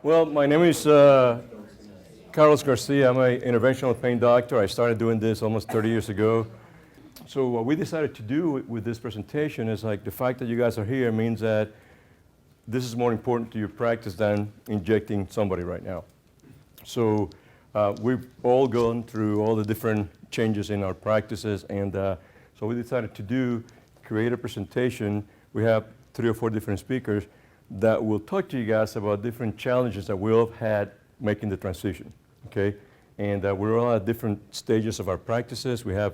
Well, my name is Carlos Garcia. I'm an interventional pain doctor. I started doing this almost 30 years ago. So what we decided to do with this presentation is like the fact that you guys are here means that this is more important to your practice than injecting somebody right now. So we've all gone through all the different changes in our practices, and so we decided to create a presentation. We have 3 or 4 different speakers that will talk to you guys about different challenges that we all have had making the transition, okay? And we're all at different stages of our practices. We have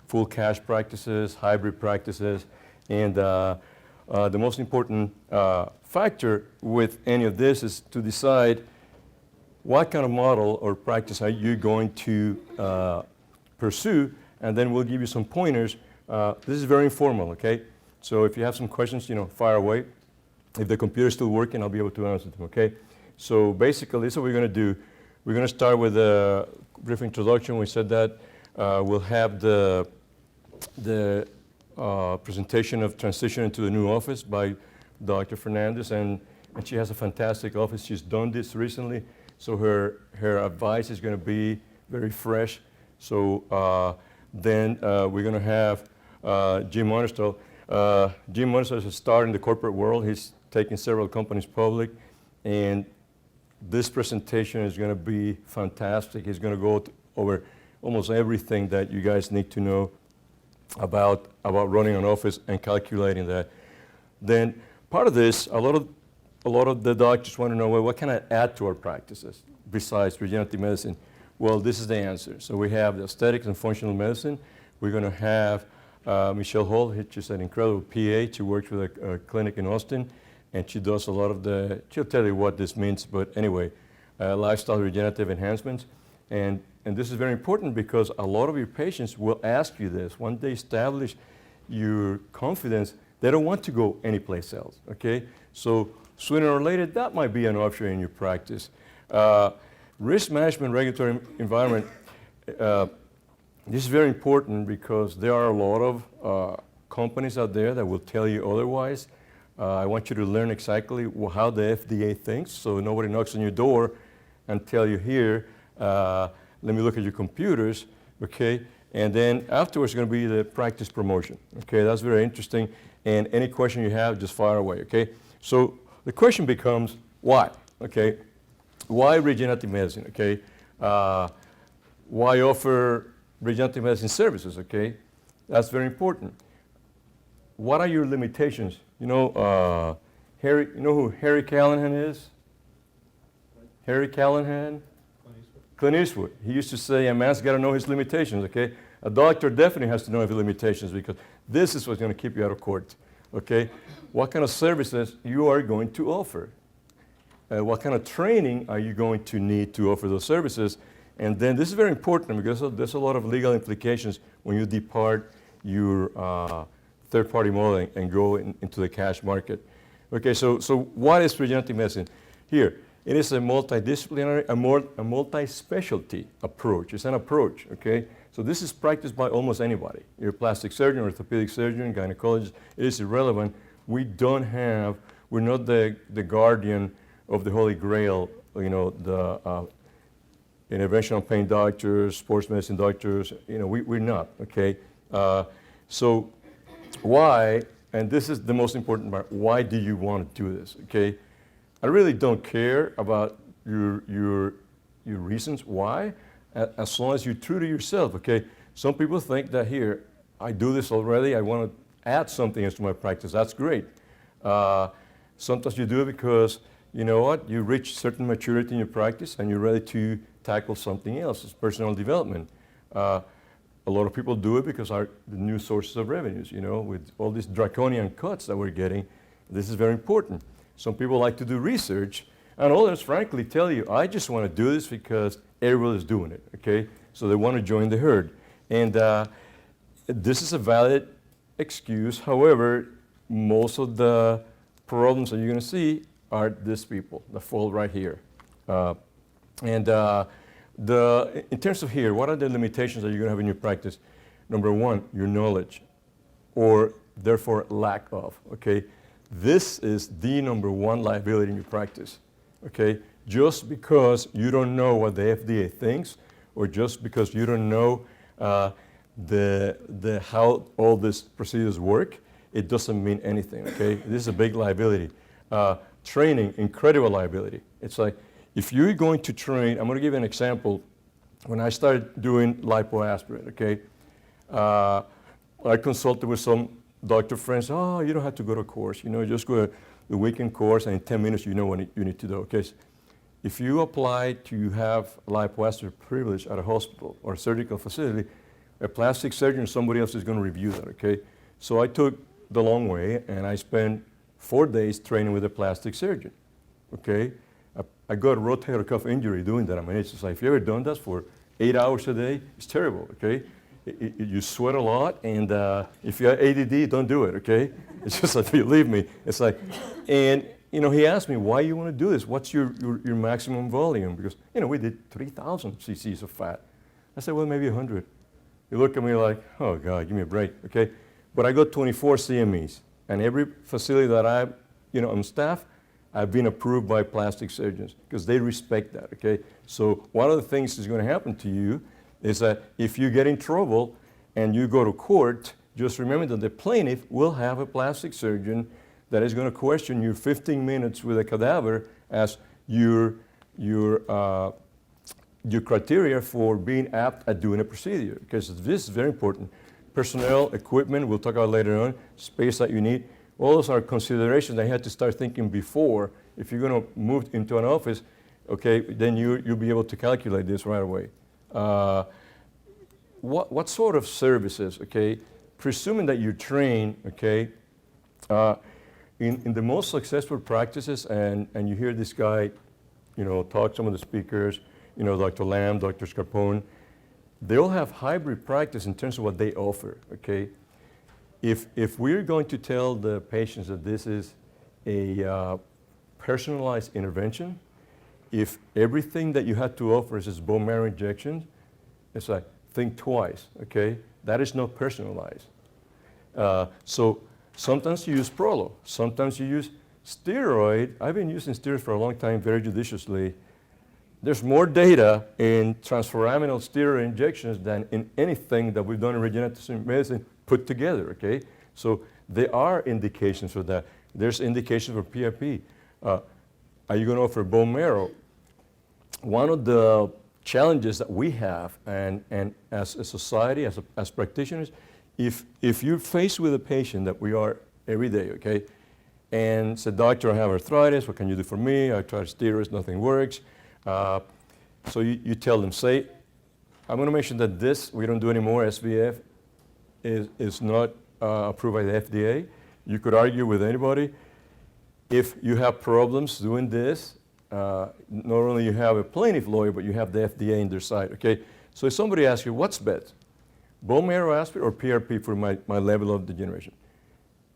full cash practices, hybrid practices, and the most important factor with any of this is to decide what kind of model or practice are you going to pursue, and then we'll give you some pointers. This is very informal, okay? So if you have some questions, fire away. If the computer's still working, I'll be able to answer them, okay? So basically, this is what we're going to do. We're going to start with a brief introduction. We said that we'll have the presentation of transition to the new office by Dr. Fernandez, and she has a fantastic office. She's done this recently, so her advice is going to be very fresh. So then we're going to have Jim Monistel. Jim Monistel is a star in the corporate world. He's taken several companies public, and this presentation is going to be fantastic. He's going to go over almost everything that you guys need to know about running an office and calculating that. Then part of this, a lot of the doctors want to know, well, what can I add to our practices besides regenerative medicine? Well, this is the answer. So we have the aesthetics and functional medicine. We're going to have Michelle Hall. She's an incredible PA. She works with a clinic in Austin, and she does a lot of she'll tell you what this means, but anyway, lifestyle regenerative enhancements. And this is very important because a lot of your patients will ask you this. Once they establish your confidence, they don't want to go anyplace else, okay? So sooner or later, that might be an option in your practice. Risk management regulatory environment, this is very important because there are a lot of companies out there that will tell you otherwise. I want you to learn exactly how the FDA thinks, so nobody knocks on your door and tell you, here, let me look at your computers, okay? And then afterwards, it's going to be the practice promotion, okay? That's very interesting, and any question you have, just fire away, okay? So the question becomes, why, okay? Why regenerative medicine, okay? Why offer regenerative medicine services, okay? That's very important. What are your limitations? You know who Harry Callahan is? Harry Callahan? Clint Eastwood. He used to say, a man's got to know his limitations, okay? A doctor definitely has to know his limitations because this is what's going to keep you out of court, okay? What kind of services you are going to offer? What kind of training are you going to need to offer those services? And then this is very important because there's a lot of legal implications when you depart your third-party model and go into the cash market. Okay, so what is regenerative medicine? Here, it is a multidisciplinary, a multi-specialty approach. It's an approach, okay? So this is practiced by almost anybody. You're a plastic surgeon, orthopedic surgeon, gynecologist. It is irrelevant. We're not the guardian of the Holy Grail, the interventional pain doctors, sports medicine doctors, we're not, okay? So why, and this is the most important part, why do you want to do this, okay? I really don't care about your reasons why, as long as you're true to yourself, okay? Some people think that, here, I do this already, I want to add something into my practice. That's great. Sometimes you do it because, you know what, you reach certain maturity in your practice and you're ready to tackle something else. It's personal development. A lot of people do it because the new sources of revenues, with all these draconian cuts that we're getting. This is very important. Some people like to do research, and others, frankly, tell you, I just want to do this because everyone is doing it, okay? So they want to join the herd. And this is a valid excuse. However, most of the problems that you're going to see are these people that fall right here. In terms of here, what are the limitations that you're going to have in your practice? Number one, your knowledge, or therefore lack of, okay? This is the number one liability in your practice, okay? just because you don't know what the FDA thinks, or just because you don't know how all these procedures work, it doesn't mean anything, okay? This is a big liability. Training, incredible liability. It's like, if you're going to train, I'm gonna give you an example. When I started doing lipoaspirate, okay, I consulted with some doctor friends. Oh, you don't have to go to a course. You know, just go to the weekend course, and in 10 minutes you know what you need to do. Okay, so if you apply to have lipoaspirate privilege at a hospital or a surgical facility, a plastic surgeon or somebody else is going to review that. Okay, so I took the long way, and I spent 4 days training with a plastic surgeon. Okay, I got a rotator cuff injury doing that. I mean, it's just like, if you've ever done that for 8 hours a day, it's terrible. Okay. You sweat a lot, and if you have ADD, don't do it, okay? It's just like, believe me, it's like, and you know, he asked me, why you want to do this? What's your maximum volume? Because, you know, we did 3,000 cc's of fat. I said, well, maybe 100. He looked at me like, oh God, give me a break, okay? But I got 24 CMEs, and every facility that I'm on staff, I've been approved by plastic surgeons because they respect that, okay? So one of the things that's going to happen to you is that if you get in trouble and you go to court, just remember that the plaintiff will have a plastic surgeon that is going to question you 15 minutes with a cadaver as your criteria for being apt at doing a procedure. Because this is very important. Personnel, equipment, we'll talk about later on, space that you need. All those are considerations that you have to start thinking before. If you're going to move into an office, okay, then you'll be able to calculate this right away. What sort of services, okay, presuming that you train, okay, in the most successful practices, and you hear this guy, you know, talk, some of the speakers, you know, Dr. Lamb, Dr. Scarpone, they all have hybrid practice in terms of what they offer, okay? If we're going to tell the patients that this is a personalized intervention, if everything that you have to offer is bone marrow injections, it's like, think twice, okay? That is not personalized. So sometimes you use Prolo, sometimes you use steroid. I've been using steroids for a long time very judiciously. There's more data in transforaminal steroid injections than in anything that we've done in regenerative medicine put together, okay? So there are indications for that. There's indications for PRP. Are you going to offer bone marrow? One of the challenges that we have, and as a society, as practitioners, if you're faced with a patient that we are every day, okay, and say, doctor, I have arthritis, what can you do for me? I tried steroids, nothing works. So you tell them, say, I'm going to mention that this, we don't do anymore, SVF, is not approved by the FDA. You could argue with anybody. If you have problems doing this, not only you have a plaintiff lawyer, but you have the FDA in their side, okay? So if somebody asks you, what's best, bone marrow aspirate or PRP for my level of degeneration?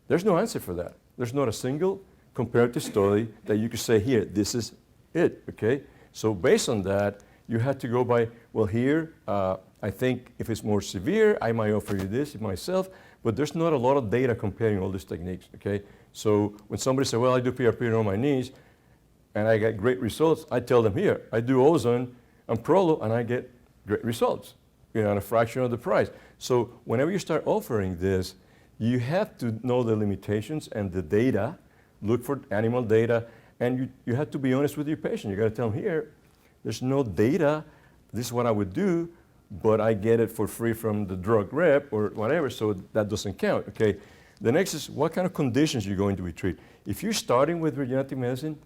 There's no answer for that. There's not a single comparative study that you could say, here, this is it, okay? So based on that, you have to go by, well, here, I think if it's more severe, I might offer you this myself, but there's not a lot of data comparing all these techniques, okay? So when somebody says, well, I do PRP on my knees, and I get great results, I tell them, here, I do ozone and Prolo, and I get great results, you know, at a fraction of the price. So whenever you start offering this, you have to know the limitations and the data, look for animal data, and you have to be honest with your patient. You got to tell them, here, there's no data, this is what I would do, but I get it for free from the drug rep or whatever, so that doesn't count, okay? The next is, what kind of conditions you're going to be treated. If you're starting with regenerative medicine,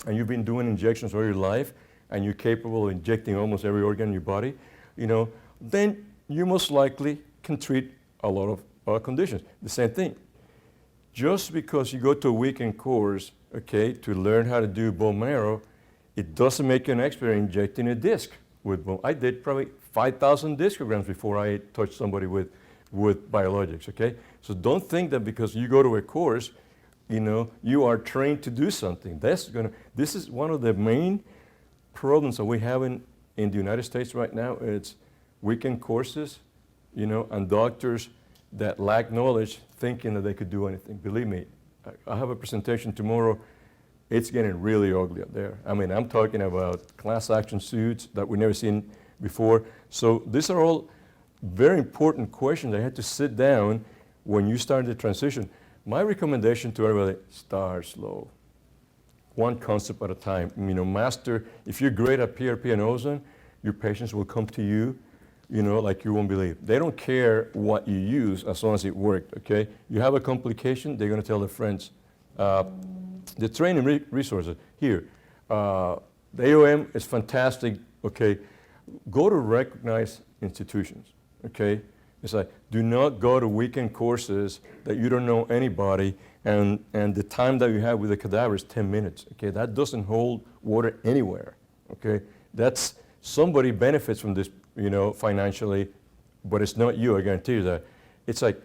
and you've been doing injections all your life, and you're capable of injecting almost every organ in your body, you know, then you most likely can treat a lot of conditions. The same thing. Just because you go to a weekend course, okay, to learn how to do bone marrow, it doesn't make you an expert in injecting a disc with bone. I did probably 5,000 discograms before I touched somebody with biologics, okay? So don't think that because you go to a course, you know, you are trained to do something. This is one of the main problems that we have in the United States right now. It's weekend courses, you know, and doctors that lack knowledge thinking that they could do anything. Believe me, I have a presentation tomorrow it's getting really ugly out there. I mean, I'm talking about class action suits that we've never seen before. So these are all very important questions. I had to sit down when you start the transition. My recommendation to everybody, start slow. One concept at a time. You know, master, if you're great at PRP and ozone, your patients will come to you, you know, like you won't believe. They don't care what you use as long as it worked, okay? You have a complication, they're gonna tell their friends. The training resources, here, the AOM is fantastic, okay? Go to recognized institutions, okay? It's like, do not go to weekend courses that you don't know anybody, and the time that you have with the cadaver is 10 minutes, okay? That doesn't hold water anywhere, okay? That's, somebody benefits from this, you know, financially, but it's not you, I guarantee you that. It's like,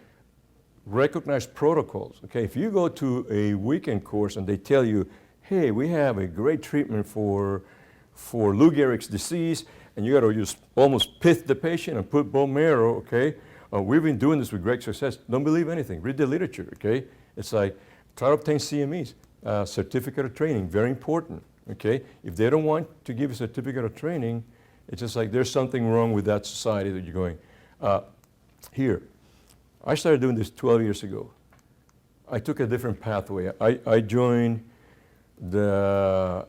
recognized protocols, okay? If you go to a weekend course and they tell you, hey, we have a great treatment for Lou Gehrig's disease, and you gotta just almost pith the patient and put bone marrow, okay? We've been doing this with great success. Don't believe anything, read the literature, okay? It's like, try to obtain CMEs, certificate of training, very important, okay? If they don't want to give a certificate of training, it's just like there's something wrong with that society that you're going. Here, I started doing this 12 years ago. I took a different pathway. I joined the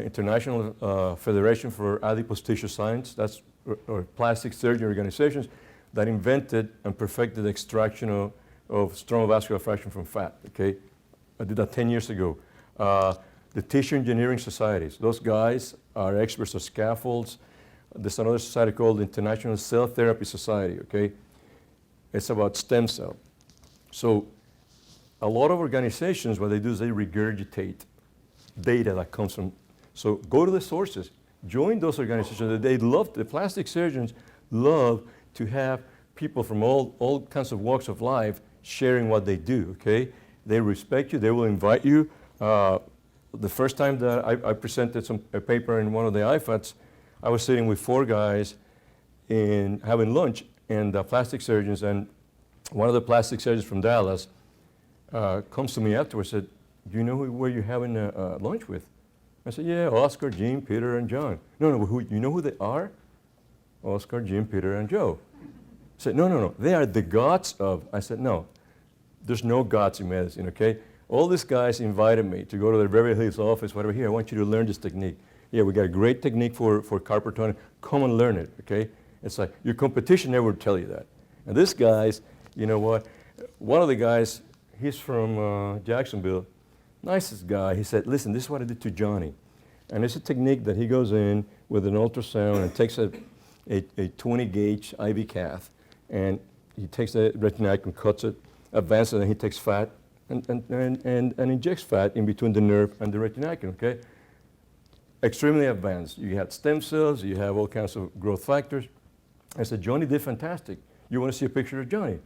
International Federation for Adipose Tissue Science, that's or plastic surgery organizations that invented and perfected the extraction of stromal vascular fraction from fat, okay? I did that 10 years ago. The tissue engineering societies, those guys are experts of scaffolds. There's another society called the International Cell Therapy Society, okay? It's about stem cell. So a lot of organizations, what they do is they regurgitate data that comes from, so go to the sources, join those organizations. They love, the plastic surgeons love to have people from all kinds of walks of life sharing what they do, okay? They respect you, they will invite you. The first time that I presented a paper in one of the IFATs, I was sitting with 4 guys and having lunch, and plastic surgeons, and one of the plastic surgeons from Dallas comes to me afterwards and said, do you know where you're having lunch with? I said, yeah, Oscar, Jim, Peter, and John. No, you know who they are? Oscar, Jim, Peter, and Joe. I said, no, they are the gods of, I said, no, there's no gods in medicine, okay? All these guys invited me to go to their Beverly Hills office, whatever, here, I want you to learn this technique. Yeah, we got a great technique for carpal tunnel, come and learn it, okay? It's like, your competition never would tell you that. And these guys, you know what, one of the guys, he's from Jacksonville, nicest guy, he said, listen, this is what I did to Johnny. And it's a technique that he goes in with an ultrasound and takes a 20 gauge IV cath, and he takes the retinaculum and cuts it, advances it, and he takes fat and injects fat in between the nerve and the retinaculum, okay? Extremely advanced. You have stem cells, you have all kinds of growth factors. I said, Johnny did fantastic. You want to see a picture of Johnny?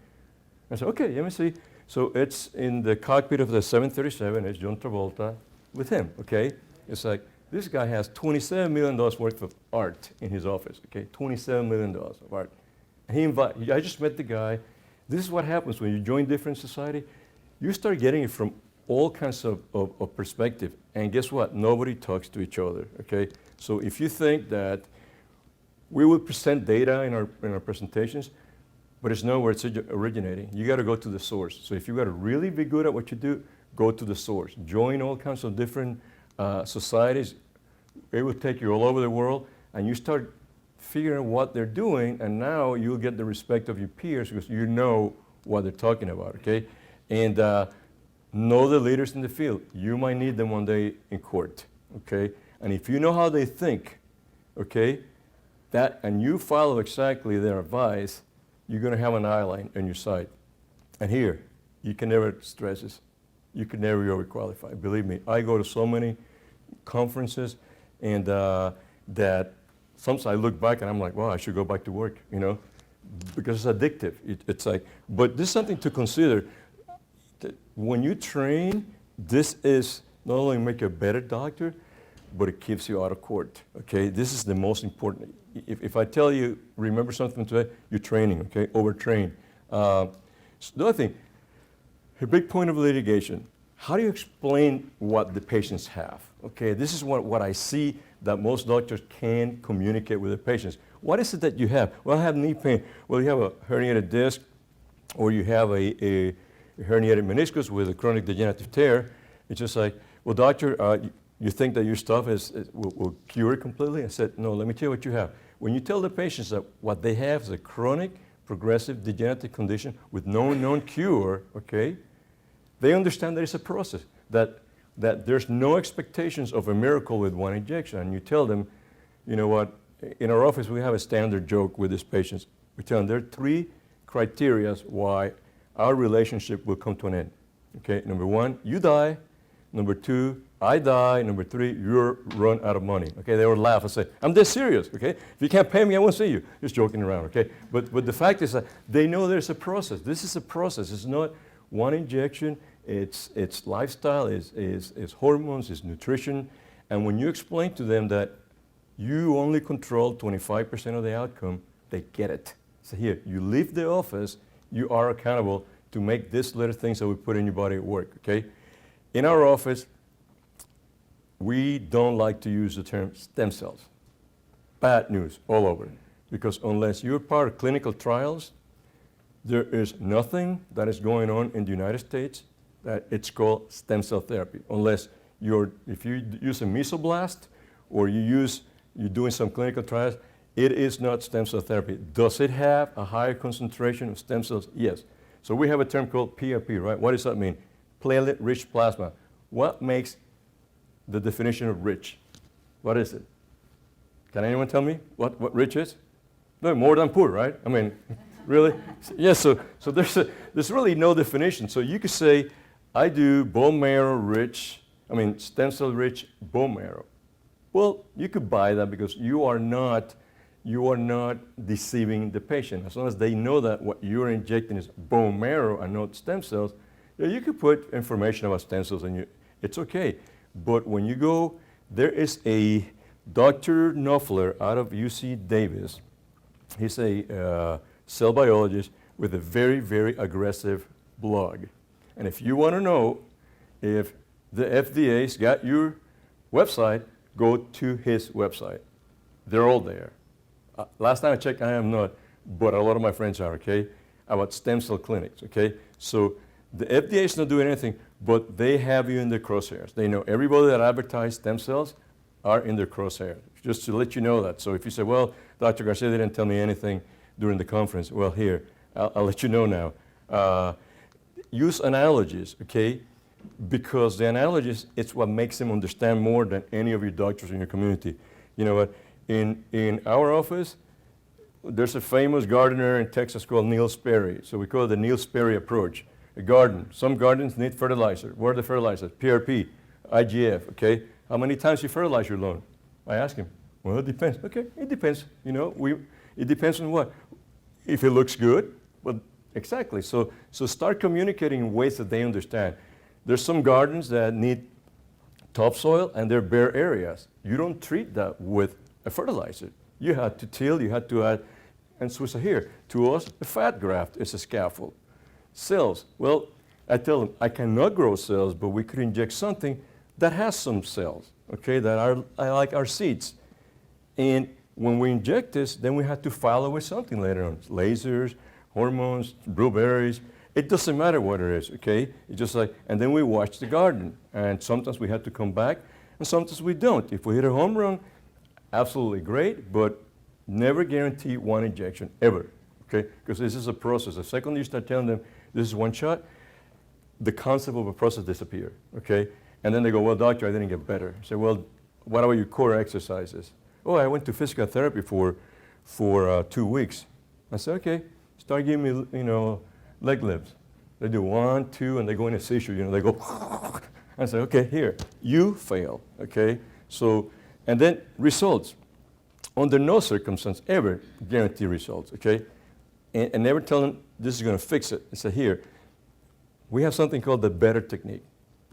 I said, okay, let me see. So it's in the cockpit of the 737, it's John Travolta with him, okay? It's like, this guy has $27 million worth of art in his office, okay? $27 million of art. And I just met the guy. This is what happens when you join different society. You start getting it from all kinds of perspective. And guess what? Nobody talks to each other, okay? So if you think that we will present data in our presentations, but it's not where it's originating. You got to go to the source. So if you got to really be good at what you do, go to the source. Join all kinds of different societies. It will take you all over the world, and you start figuring out what they're doing, and now you'll get the respect of your peers because you know what they're talking about, okay? And know the leaders in the field. You might need them one day in court, okay? And if you know how they think, okay, and you follow exactly their advice, you're going to have an eye line on your side. And here, you can never stress this. You can never be overqualified. Believe me, I go to so many conferences, and that sometimes I look back and I'm like, wow, I should go back to work, you know, because it's addictive. It's like, but this is something to consider. When you train, this is not only make you a better doctor, but it keeps you out of court, okay? This is the most important. If I tell you, remember something today, you're training, okay? Overtrain. So the other thing, a big point of litigation, how do you explain what the patients have? Okay, this is what I see that most doctors can communicate with the patients. What is it that you have? Well, I have knee pain. Well, you have a herniated disc, or you have a herniated meniscus with a chronic degenerative tear. It's just like, well, doctor, you think that your stuff will cure it completely? I said, no, let me tell you what you have. When you tell the patients that what they have is a chronic, progressive, degenerative condition with no known cure, okay, they understand that it's a process, that there's no expectations of a miracle with one injection. And you tell them, you know what, in our office we have a standard joke with these patients. We tell them there are 3 criteria why our relationship will come to an end. Okay, number 1, you die. Number 2, I die. Number 3, you're run out of money. Okay, they would laugh and say, I'm dead serious. Okay, if you can't pay me, I won't see you. Just joking around. Okay, but the fact is that they know there's a process. This is a process. It's not one injection. It's lifestyle. It's hormones. It's nutrition. And when you explain to them that you only control 25% of the outcome, they get it. So here, you leave the office, you are accountable to make these little things that we put in your body work, okay? In our office, we don't like to use the term stem cells. Bad news all over. Because unless you're part of clinical trials, there is nothing that is going on in the United States that it's called stem cell therapy. Unless if you use a mesoblast or you're doing some clinical trials, it is not stem cell therapy. Does it have a higher concentration of stem cells? Yes. So we have a term called PRP, right? What does that mean? Platelet-rich plasma. What makes the definition of rich? What is it? Can anyone tell me what rich is? No, more than poor, right? I mean, really? Yes, so there's really no definition. So you could say, I do bone marrow rich, stem cell rich bone marrow. Well, you could buy that because you are not deceiving the patient. As long as they know that what you're injecting is bone marrow and not stem cells, you could put information about stem cells and it's okay. But when you go, there is a DrKnopfler out of UC Davis. He's a cell biologist with a very, very aggressive blog. And if you want to know if the FDA's got your website, go to his website. They're all there. Last time I checked, I am not, but a lot of my friends are, okay, about stem cell clinics, okay? So the FDA is not doing anything, but they have you in their crosshairs. They know everybody that advertises stem cells are in their crosshairs, just to let you know that. So if you say, well, Dr. Garcia didn't tell me anything during the conference, well, here, I'll let you know now. Use analogies, okay? Because the analogies, it's what makes them understand more than any of your doctors in your community. You know what? In our office, there's a famous gardener in Texas called Neil Sperry. So we call it the Neil Sperry approach. A garden. Some gardens need fertilizer. What are the fertilizers? PRP, IGF, okay? How many times you fertilize your lawn? I ask him. Well, it depends. Okay, it depends. You know, it depends on what? If it looks good, well, exactly. So start communicating in ways that they understand. There's some gardens that need topsoil and they're bare areas. You don't treat that with a fertilizer. You had to till, you had to add, and so here, to us, a fat graft is a scaffold. Cells, well, I tell them, I cannot grow cells, but we could inject something that has some cells, okay, that are like our seeds. And when we inject this, then we have to follow with something later on. Lasers, hormones, blueberries. It doesn't matter what it is, okay? It's just like, and then we watch the garden. And sometimes we have to come back, and sometimes we don't. If we hit a home run, absolutely great, but never guarantee one injection, ever, okay? Because this is a process. The second you start telling them this is one shot, the concept of a process disappears, okay? And then they go, well, doctor, I didn't get better. I say, well, what about your core exercises? Oh, I went to physical therapy for 2 weeks. I said, okay, start giving me, leg lifts. They do 1, 2, and they go in a seizure, they go, I say, okay, here, you fail, okay? So, and then results. Under no circumstance ever guarantee results, okay? And never tell them this is going to fix it. I say, here, we have something called the better technique.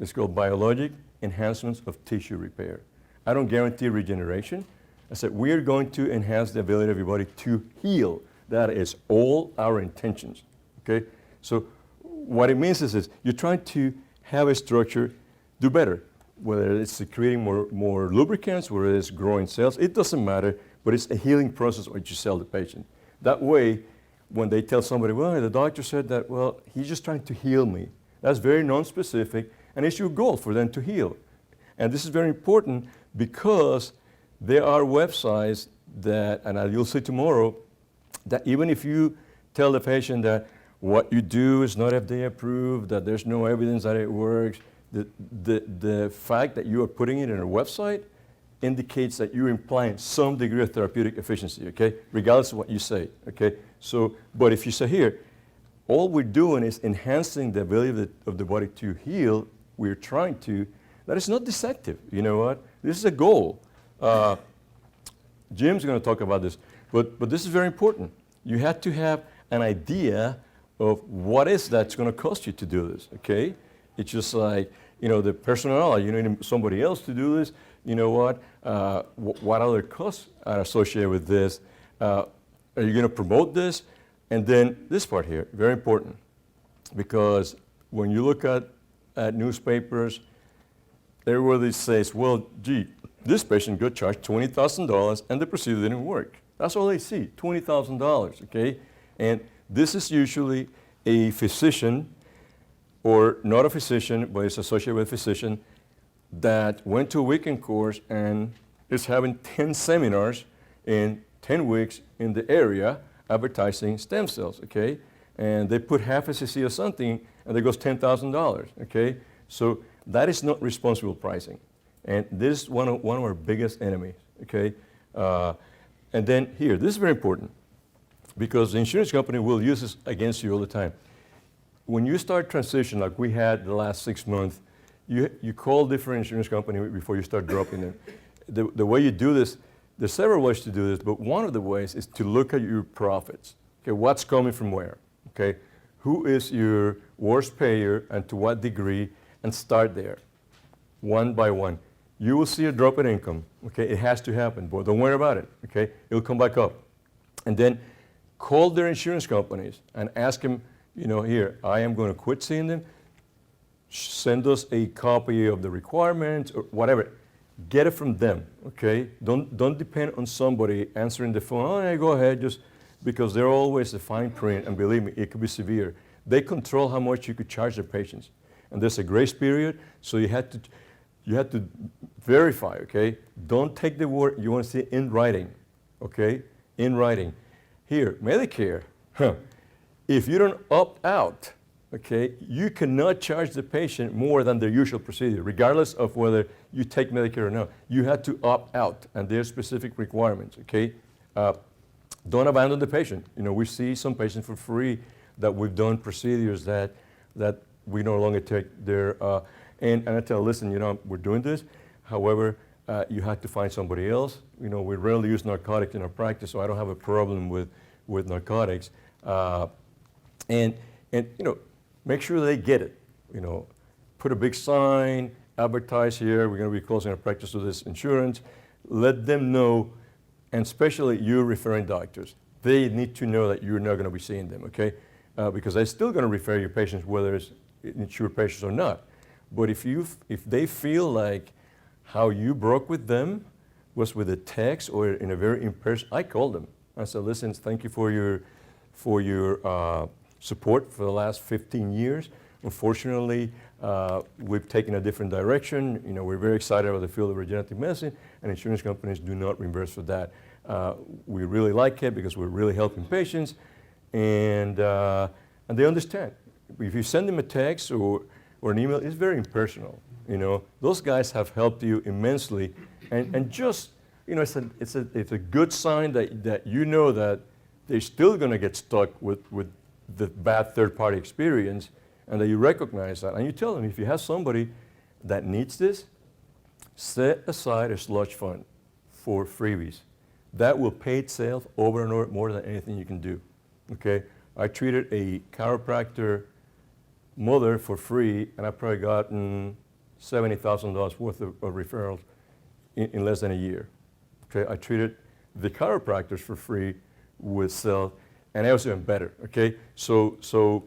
It's called biologic enhancements of tissue repair. I don't guarantee regeneration. I said, we're going to enhance the ability of your body to heal. That is all our intentions, okay? So what it means is you're trying to have a structure, do better. Whether it's creating more lubricants, whether it's growing cells, it doesn't matter, but it's a healing process what you sell the patient. That way, when they tell somebody, well, the doctor said that, well, he's just trying to heal me. That's very non-specific, and it's your goal for them to heal. And this is very important because there are websites that, and you'll see tomorrow, that even if you tell the patient that what you do is not FDA approved, that there's no evidence that it works, the fact that you are putting it in a website indicates that you're implying some degree of therapeutic efficiency, okay? Regardless of what you say, okay? So, but if you say here, all we're doing is enhancing the ability of the body to heal, we're trying to, that is not deceptive, you know what? This is a goal. Jim's going to talk about this, but this is very important. You have to have an idea of what is that's going to cost you to do this, okay? It's just like, you know, the personnel, you need somebody else to do this. You know what other costs are associated with this? Are you going to promote this? And then this part here, very important, because when you look at newspapers, everybody says, well, gee, this patient got charged $20,000 and the procedure didn't work. That's all they see, $20,000, okay? And this is usually a physician, or not a physician, but it's associated with a physician that went to a weekend course and is having 10 seminars in 10 weeks in the area advertising stem cells, okay? And they put half a cc or something, and there goes $10,000, okay? So that is not responsible pricing. And this is one of our biggest enemies, okay? And then here, this is very important, because the insurance company will use this against you all the time. When you start transition, like we had the last 6 months, you call different insurance company before you start dropping them. The way you do this, there's several ways to do this, but one of the ways is to look at your profits. Okay, what's coming from where? Okay, who is your worst payer and to what degree, and start there, one by one. You will see a drop in income. Okay, it has to happen, but don't worry about it. Okay, it'll come back up, and then call their insurance companies and ask them, you know, here, I am going to quit seeing them. Send us a copy of the requirements or whatever. Get it from them, okay? Don't depend on somebody answering the phone. Oh, yeah, go ahead, just because they're always the fine print, and believe me, it could be severe. They control how much you could charge their patients, and there's a grace period, so you have to verify, okay? Don't take the word. You want to see it in writing, okay? In writing. Here, Medicare. If you don't opt out, okay, you cannot charge the patient more than their usual procedure, regardless of whether you take Medicare or not. You have to opt out, and there's specific requirements, okay? Don't abandon the patient. You know, we see some patients for free that we've done procedures that we no longer take their, and I tell them, listen, you know, we're doing this. However, you have to find somebody else. You know, we rarely use narcotics in our practice, so I don't have a problem with narcotics. And you know, make sure they get it. You know, put a big sign, advertise here, we're going to be closing our practice to this insurance. Let them know, and especially you referring doctors, they need to know that you're not going to be seeing them, okay? Because they're still going to refer your patients, whether it's insured patients or not. But if they feel like how you broke with them was with a text or in a very in-person, I called them. I said, listen, thank you for your support for the last 15 years. Unfortunately, we've taken a different direction. You know, we're very excited about the field of regenerative medicine, and insurance companies do not reimburse for that. We really like it because we're really helping patients, and they understand. If you send them a text or an email, it's very impersonal. You know, those guys have helped you immensely, and just, you know, it's a good sign that you know that they're still going to get stuck with the bad third-party experience, and that you recognize that. And you tell them, if you have somebody that needs this, set aside a sludge fund for freebies. That will pay itself over and over more than anything you can do, okay? I treated a chiropractor mother for free, and I've probably gotten $70,000 worth of referrals in less than a year, okay? I treated the chiropractors for free with self, and it was even better, okay? So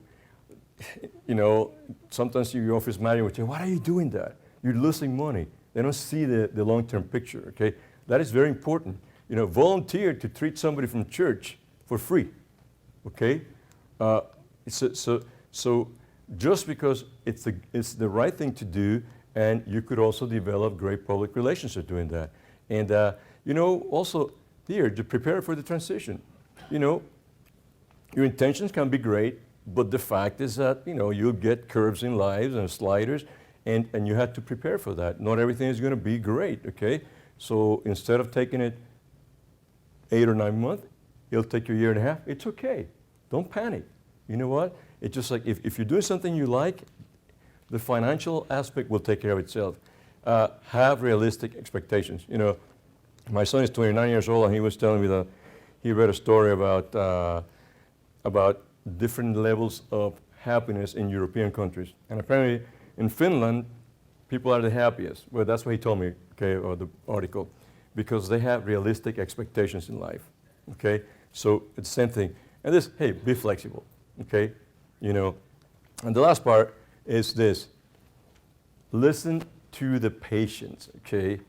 you know, sometimes your office manager would say, why are you doing that? You're losing money. They don't see the long-term picture, okay? That is very important. You know, volunteer to treat somebody from church for free, okay? So just because it's the right thing to do, and you could also develop great public relationships doing that. And, you know, also here, to prepare for the transition. You know, your intentions can be great, but the fact is that, you know, you'll get curves in lives and sliders, and you have to prepare for that. Not everything is going to be great, okay? So instead of taking it 8 or 9 months, it'll take you a year and a half. It's okay. Don't panic. You know what? It's just like if you're doing something you like, the financial aspect will take care of itself. Have realistic expectations. You know, my son is 29 years old, and he was telling me that he read a story about different levels of happiness in European countries. And apparently in Finland, people are the happiest. Well, that's what he told me, okay, or the article, because they have realistic expectations in life, okay? So it's the same thing. And this, hey, be flexible, okay? You know, and the last part is this. Listen to the patients, okay?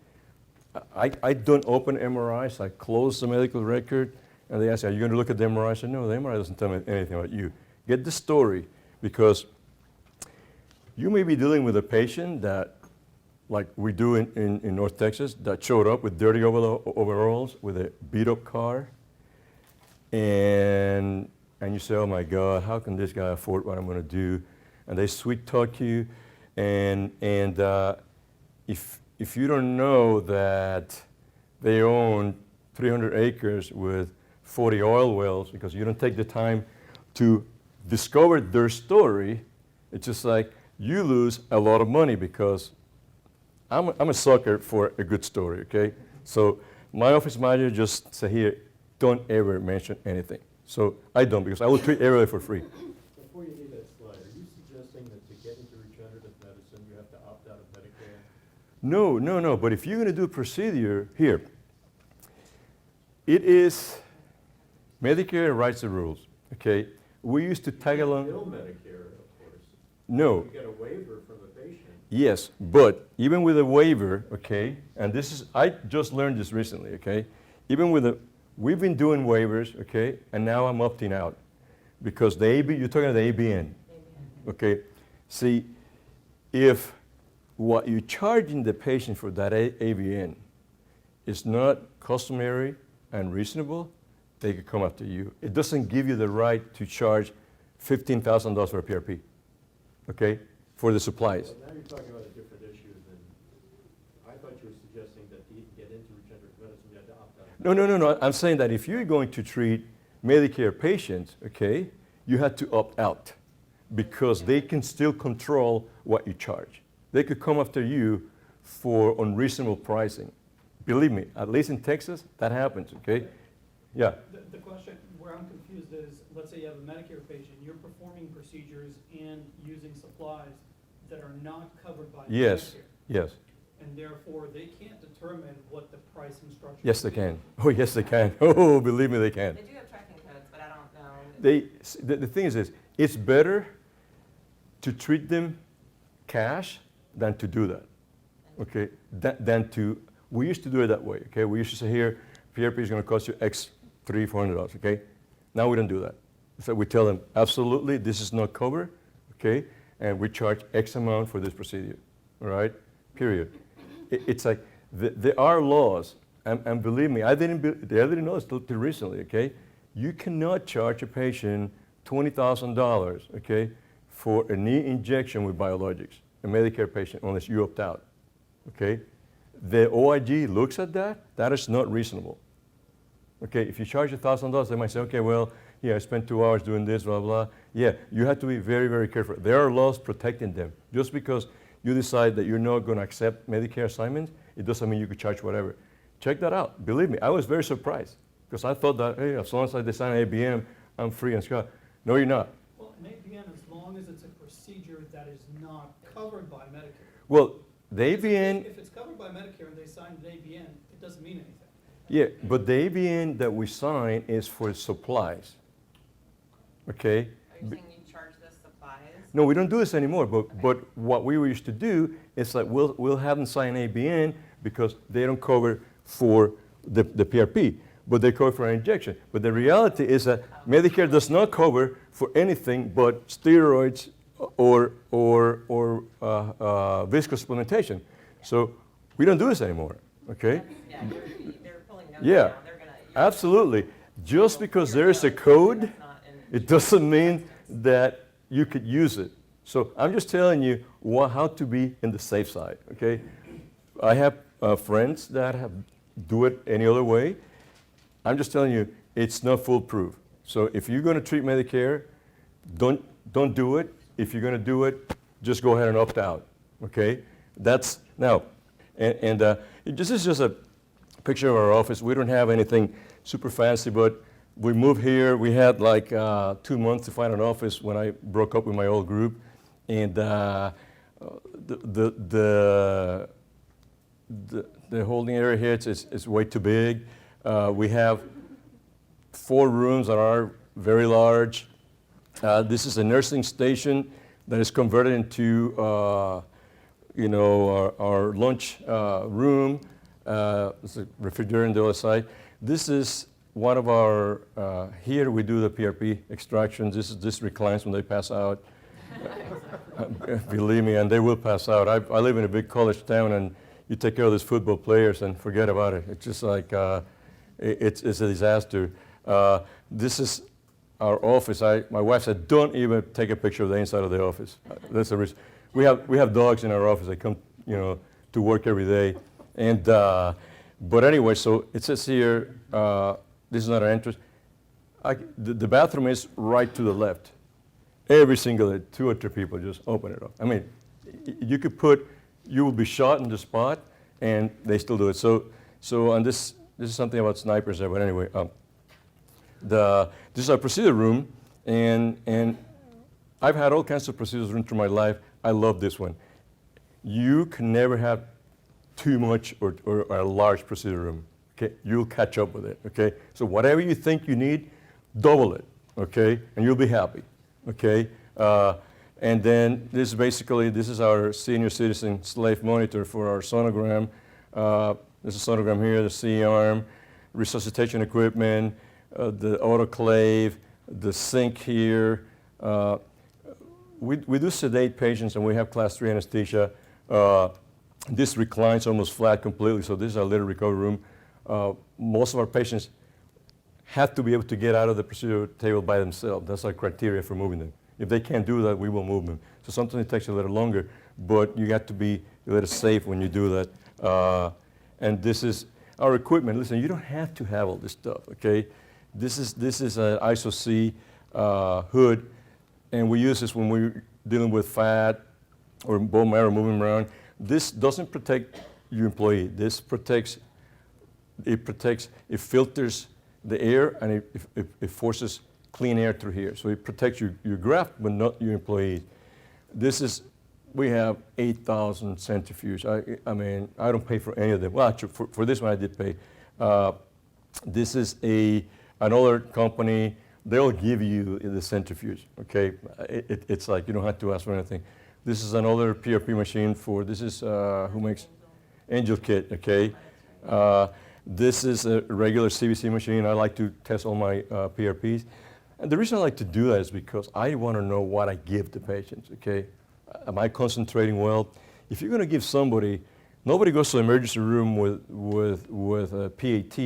I don't open MRIs. I close the medical record, and they ask, are you going to look at the MRI? I said, no, the MRI doesn't tell me anything about you. Get the story, because you may be dealing with a patient that, like we do in North Texas, that showed up with dirty overalls, with a beat-up car, and you say, oh my God, how can this guy afford what I'm going to do? And they sweet-talk you, and if you don't know that they own 300 acres with 40 oil wells, because you don't take the time to discover their story, it's just like you lose a lot of money, because I'm a sucker for a good story, okay? So my office manager just said, here, don't ever mention anything. So I don't, because I will treat everybody for free. Before you leave that slide, are you suggesting that to get into regenerative medicine, you have to opt out of Medicare? No. But if you're going to do a procedure here, it is Medicare writes the rules, okay? We used to tag along. Bill Medicare, of course. No. You get a waiver from the patient. Yes, but even with a waiver, okay, and this is, I just learned this recently, okay? Even with we've been doing waivers, okay, and now I'm opting out, because the you're talking about the ABN, okay? See, if what you're charging the patient for that ABN is not customary and reasonable, they could come after you. It doesn't give you the right to charge $15,000 for a PRP, okay, for the supplies. Well, now you're talking about a different issue than, I thought you were suggesting that to get into regenerative medicine, you had to opt out. No. I'm saying that if you're going to treat Medicare patients, okay, you have to opt out, because they can still control what you charge. They could come after you for unreasonable pricing. Believe me, at least in Texas, that happens, okay? Yeah. The question where I'm confused is, let's say you have a Medicare patient, you're performing procedures and using supplies that are not covered by Yes, Medicare. yes. And therefore, they can't determine what the pricing structure Yes, they will be. can. Oh, yes, they can. Oh, believe me, they can. They do have tracking codes, but I don't know. The thing is this, it's better to treat them cash than to do that, okay? We used to do it that way, okay? We used to say, here, PRP is going to cost you X, $300-$400, okay? Now we don't do that. So we tell them, absolutely, this is not covered, okay? And we charge X amount for this procedure, all right? Period. It's like, there are laws, and believe me, I didn't know this till recently, okay? You cannot charge a patient $20,000, okay, for a knee injection with biologics, a Medicare patient, unless you opt out, okay? The OIG looks at that. That is not reasonable. Okay, if you charge $1,000, they might say, okay, well, yeah, I spent 2 hours doing this, blah, blah. Yeah, you have to be very, very careful. There are laws protecting them. Just because you decide that you're not going to accept Medicare assignments, it doesn't mean you could charge whatever. Check that out. Believe me, I was very surprised, because I thought that, hey, as long as I design an ABM, I'm free and square. No, you're not. Well, an ABN, as long as it's a procedure that is not covered by Medicare. Well, the ABN, If it's covered by Medicare and they signed an ABN, it doesn't mean anything. yeah, but the ABN that we sign is for supplies, okay? Are you saying you charge the supplies? No, we don't do this anymore. But what we used to do is like we'll have them sign ABN because they don't cover for the PRP, but they cover for an injection. But the reality is that Medicare does not cover for anything but steroids or viscous supplementation. So we don't do this anymore. Okay. Yeah, they're pulling those Yeah. down. They're gonna. Absolutely. Just because there is a code, it doesn't mean that you could use it. So I'm just telling you how to be in the safe side, okay? I have friends that do it any other way. I'm just telling you, it's not foolproof. So if you're going to treat Medicare, don't do it. If you're going to do it, just go ahead and opt out, okay? That's, now, and this is just a picture of our office. We don't have anything super fancy, but we moved here. We had like 2 months to find an office when I broke up with my old group, and the holding area here is way too big. We have 4 rooms that are very large. This is a nursing station that is converted into our lunch room. There's a refrigerator on the other side. This is one of our, here we do the PRP extractions. This reclines when they pass out. Believe me, and they will pass out. I live in a big college town, and you take care of these football players and forget about it. It's just like, it's a disaster. This is our office. My wife said, don't even take a picture of the inside of the office. That's the reason. We have dogs in our office that come, to work every day. And, but anyway, so it says here, this is not our entrance. The bathroom is right to the left. Every single day, 2 or 3 people just open it up. I mean, you will be shot in the spot, and they still do it. So and this is something about snipers there, but anyway, this is our procedure room, and I've had all kinds of procedures run through my life. I love this one. You can never have too much or a large procedure room. Okay, you'll catch up with it. Okay, so whatever you think you need, double it. Okay, and you'll be happy. Okay, and then this is our senior citizen slave monitor for our sonogram. There's a sonogram here, the C-arm, resuscitation equipment, the autoclave, the sink here. We do sedate patients, and we have class 3 anesthesia. This reclines almost flat completely, so this is our little recovery room. Most of our patients have to be able to get out of the procedure table by themselves. That's our criteria for moving them. If they can't do that, we will move them. So sometimes it takes a little longer, but you got to be a little safe when you do that. And this is our equipment. Listen, you don't have to have all this stuff, okay? This is an ISO-C hood, and we use this when we're dealing with fat or bone marrow moving around. This doesn't protect your employee. This protects, it filters the air, and it forces clean air through here. So it protects your graft, but not your employees. We have 8,000 centrifuges. I mean, I don't pay for any of them. Well, actually, for this one I did pay. This is another company. They'll give you the centrifuge, okay? It's like you don't have to ask for anything. This is another PRP machine who makes Angel Kit, okay? This is a regular CBC machine. I like to test all my PRPs. And the reason I like to do that is because I want to know what I give the patients, okay? Am I concentrating well? If you're going to give somebody, nobody goes to the emergency room with a PAT,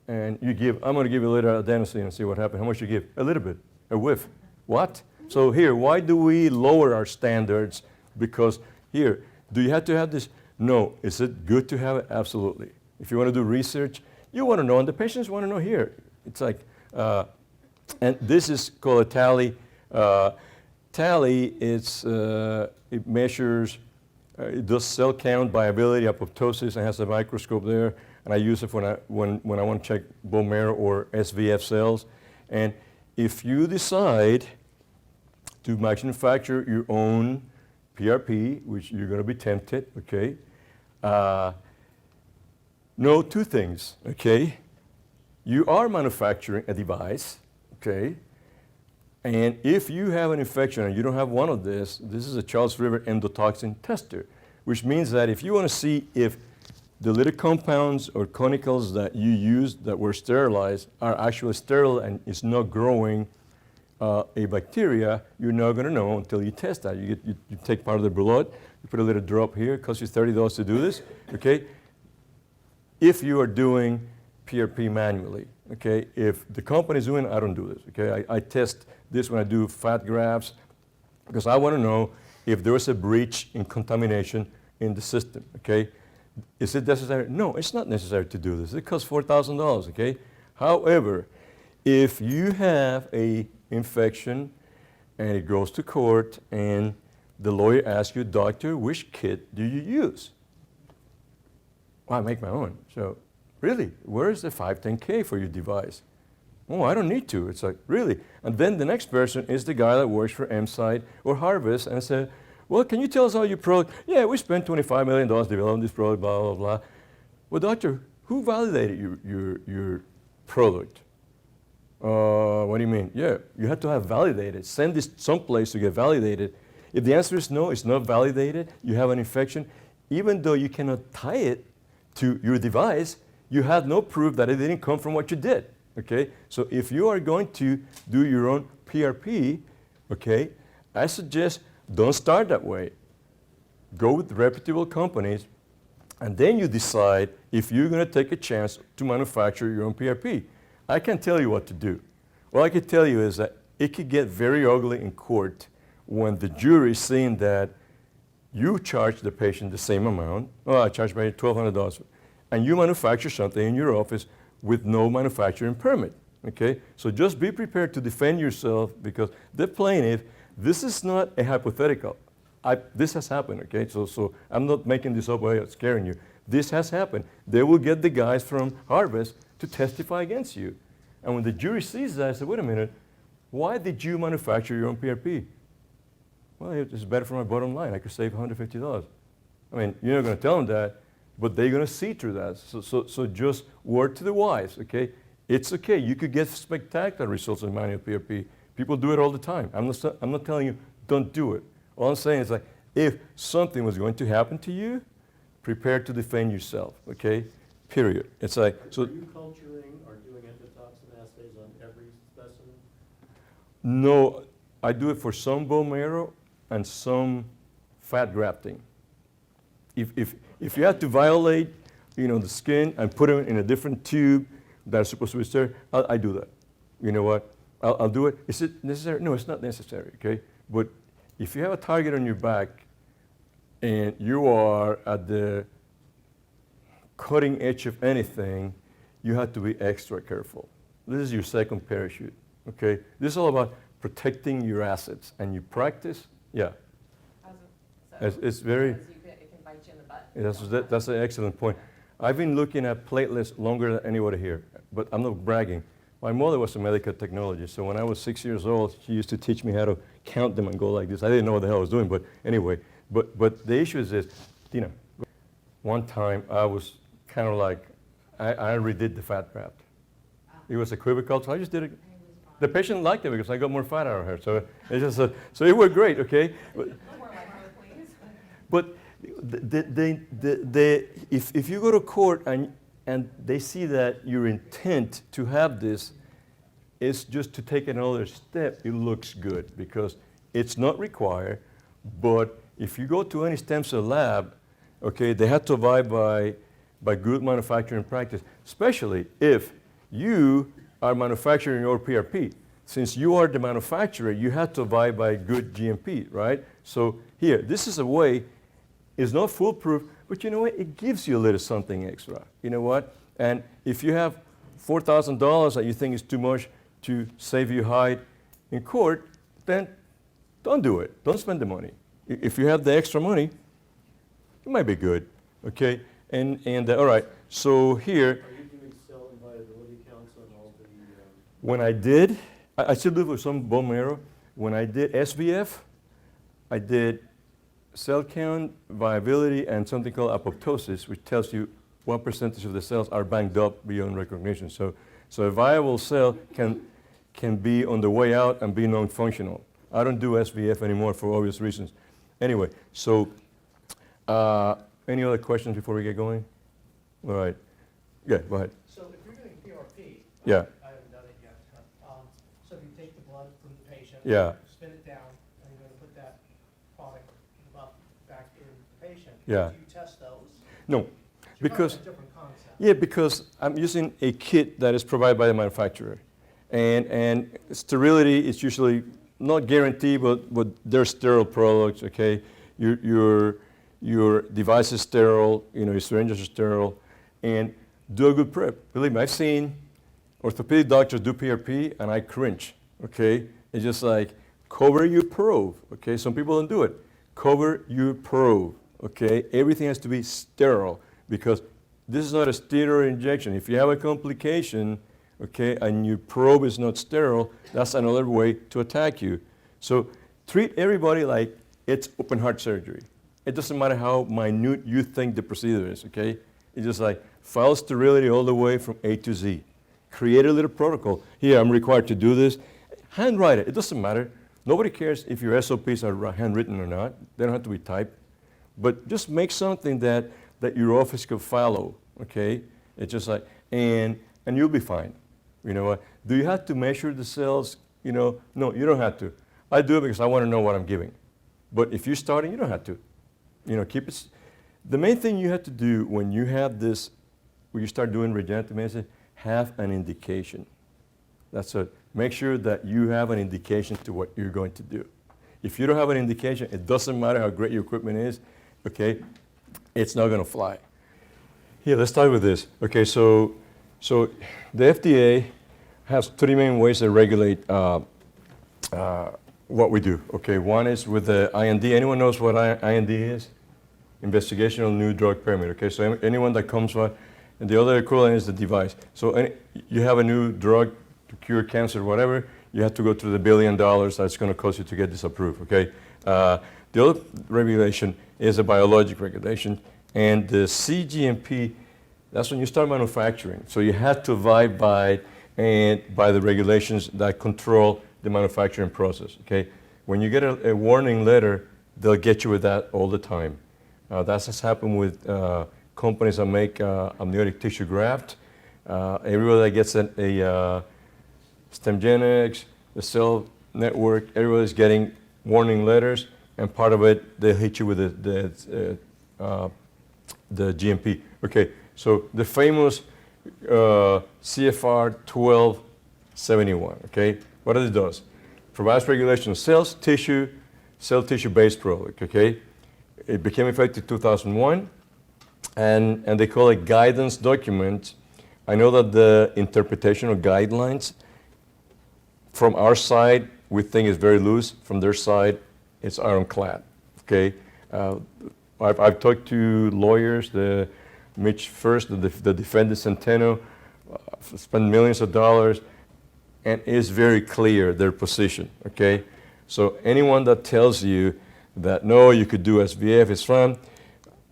and I'm going to give you a little adenosine and see what happens. How much you give? A little bit, a whiff. What? So here, why do we lower our standards? Because here, do you have to have this? No. Is it good to have it? Absolutely. If you want to do research, you want to know, and the patients want to know here. It's like, and this is called a tally. Tally, it measures, it does cell count, viability, apoptosis, and has a microscope there. And I use it when I want to check bone marrow or SVF cells. And if you decide to manufacture your own PRP, which you're going to be tempted, okay? Know 2 things, okay? You are manufacturing a device, okay? And if you have an infection and you don't have one of this is a Charles River endotoxin tester, which means that if you want to see if the little compounds or conicals that you used that were sterilized are actually sterile and it's not growing a bacteria, you're not going to know until you test that. You take part of the blood, you put a little drop here, it costs you $30 to do this, okay? If you are doing PRP manually, okay? If the company is doing it, I don't do this, okay? I test this when I do fat grafts because I want to know if there is a breach in contamination in the system, okay? Is it necessary? No, it's not necessary to do this. It costs $4,000, okay? However, if you have a infection and it goes to court and the lawyer asks you, doctor, which kit do you use? Well, I make my own. So, really, where is the 510K for your device? Oh, I don't need to. It's like, really? And then the next person is the guy that works for MSite or Harvest and says, well, can you tell us how your product? Yeah, we spent $25 million developing this product, blah, blah, blah. Well, doctor, who validated your product? What do you mean? Yeah, you have to have validated. Send this someplace to get validated. If the answer is no, it's not validated, you have an infection, even though you cannot tie it to your device, you have no proof that it didn't come from what you did, okay? So if you are going to do your own PRP, okay, I suggest don't start that way. Go with reputable companies, and then you decide if you're going to take a chance to manufacture your own PRP. I can't tell you what to do. All I can tell you is that it could get very ugly in court when the jury is seeing that you charge the patient the same amount. Oh, I charge my $1,200. And you manufacture something in your office with no manufacturing permit, okay? So just be prepared to defend yourself because the plaintiff, this is not a hypothetical. This has happened, okay? So I'm not making this up by scaring you. This has happened. They will get the guys from Harvest to testify against you. And when the jury sees that, I say, wait a minute, why did you manufacture your own PRP? Well, it's better for my bottom line. I could save $150. I mean, you're not going to tell them that, but they're going to see through that. So just word to the wise, okay? It's okay. You could get spectacular results in manual PRP. People do it all the time. I'm not telling you don't do it. All I'm saying is like, if something was going to happen to you, prepare to defend yourself, okay? Period. It's like, so. Are you culturing or doing endotoxin assays on every specimen? No, I do it for some bone marrow and some fat grafting. If you have to violate, the skin and put them in a different tube that's supposed to be sterile, I do that. You know what? I'll do it. Is it necessary? No, it's not necessary, okay? But if you have a target on your back and you are at the cutting edge of anything, you have to be extra careful. This is your second parachute, okay? This is all about protecting your assets and you practice, yeah. It's very, It can bite you in the butt. that's an excellent point. I've been looking at platelets longer than anybody here, but I'm not bragging. My mother was a medical technologist, so when I was 6 years old, she used to teach me how to count them and go like this. I didn't know what the hell I was doing, but anyway. But the issue is this, one time I was kind of like, I redid the fat graft. It was equivocal, so I just did it. The patient liked it because I got more fat out of her, so it just so it worked great, okay? But if you go to court and they see that your intent to have this is just to take another step, it looks good because it's not required. But if you go to any stem cell lab, okay, they have to abide by good manufacturing practice, especially if you are manufacturing your PRP. Since you are the manufacturer, you have to abide by good GMP, right? So here, this is a way. It's not foolproof, but you know what? It gives you a little something extra. You know what? And if you have $4,000 that you think is too much to save you hide in court, then don't do it. Don't spend the money. If you have the extra money, it might be good, okay? And all right, so here. Are you doing cell and viability counts on all the? When I did, I still do it with some bone marrow. When I did SVF, I did cell count, viability, and something called apoptosis, which tells you what percentage of the cells are banged up beyond recognition. So a viable cell can can be on the way out and be non-functional. I don't do SVF anymore for obvious reasons. Anyway, so any other questions before we get going? All right. Yeah, go ahead. So if you're doing PRP, Yeah. I haven't done it yet. So if you take the blood from the patient, Yeah. spin it down, and you're going to put that product back in the patient. Yeah. Do you test those? No, So you're talking because, about a different concept. yeah, because I'm using a kit that is provided by the manufacturer. And sterility is usually not guaranteed, but they're sterile products, okay? Your device is sterile, your syringes are sterile, and do a good prep. Believe me, I've seen orthopedic doctors do PRP, and I cringe, okay? It's just like, cover your probe, okay? Some people don't do it. Cover your probe, okay? Everything has to be sterile, because this is not a steroid injection. If you have a complication, okay, and your probe is not sterile, that's another way to attack you. So treat everybody like it's open heart surgery. It doesn't matter how minute you think the procedure is, okay? It's just like follow sterility all the way from A to Z. Create a little protocol. Here, I'm required to do this. Handwrite it. It doesn't matter. Nobody cares if your SOPs are handwritten or not. They don't have to be typed. But just make something that your office could follow, okay? It's just like, and you'll be fine. You know what? Do you have to measure the cells? No, you don't have to. I do it because I want to know what I'm giving. But if you're starting, you don't have to. Keep it. The main thing you have to do when you have this, when you start doing regenerative medicine, have an indication. That's it. Make sure that you have an indication to what you're going to do. If you don't have an indication, it doesn't matter how great your equipment is, okay? It's not going to fly. Here, let's start with this. Okay, so the FDA has three main ways to regulate what we do. Okay, one is with the IND. Anyone knows what IND is? Investigational New Drug Permit. Okay, so anyone that comes with, and the other equivalent is the device. So you have a new drug to cure cancer, whatever, you have to go through the $1 billion that's going to cost you to get this approved. Okay, the other regulation is a biologic regulation, and the CGMP. That's when you start manufacturing. So you have to abide by the regulations that control the manufacturing process, okay? When you get a warning letter, they'll get you with that all the time. That's what's happened with companies that make amniotic tissue graft. Everybody that gets a Stemgenics, the Cell Network, everybody's getting warning letters, and part of it, they hit you with the GMP. Okay, so the famous CFR 1271, okay? What it does? Provides regulation of cells, tissue, cell tissue-based product, okay? It became effective 2001, and they call it guidance document. I know that the interpretation of guidelines from our side, we think is very loose. From their side, it's ironclad, okay? I've talked to lawyers, Mitch First, the defendant Centeno, spent millions of dollars, and it's very clear their position, okay? So anyone that tells you that, no, you could do SVF, it's fine.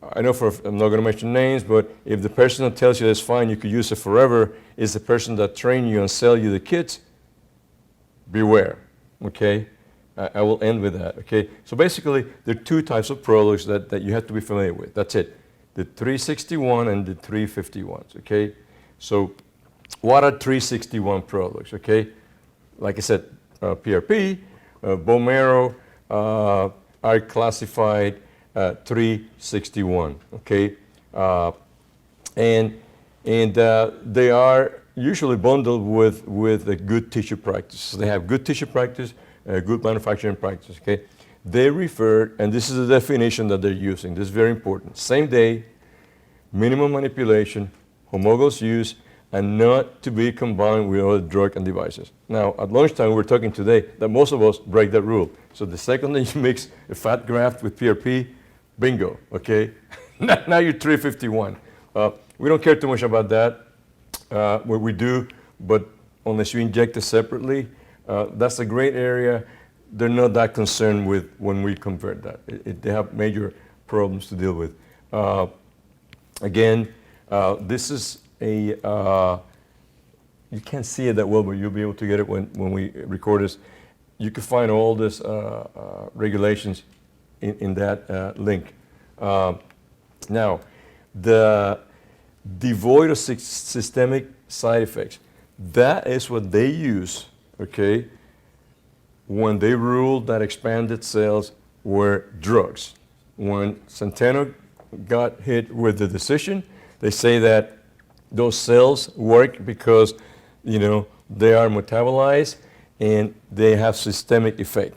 I'm not going to mention names, but if the person that tells you it's fine, you could use it forever, is the person that trained you and sell you the kits, beware, okay? I will end with that, okay? So basically, there are two types of products that you have to be familiar with. That's it. The 361 and the 351s, okay? So what are 361 products, okay? Like I said, PRP, bone marrow are classified 361, okay? And they are usually bundled with a good tissue practice. They have good tissue practice, good manufacturing practice, okay? They refer, and this is the definition that they're using, this is very important, same day, minimum manipulation, homologous use, and not to be combined with other drug and devices. Now, at lunchtime, we were talking today that most of us break that rule. So the second that you mix a fat graft with PRP, bingo, okay? Now you're 351. We don't care too much about that. What we do, but unless you inject it separately, that's a great area. They're not that concerned with when we convert that. They have major problems to deal with. Again, this is a you can't see it that well, but you'll be able to get it when we record this. You can find all this regulations in that link. Now, the devoid of systemic side effects, that is what they use, okay, when they ruled that expanded cells were drugs. When Centeno got hit with the decision, they say that those cells work because, you know, they are metabolized and they have systemic effect.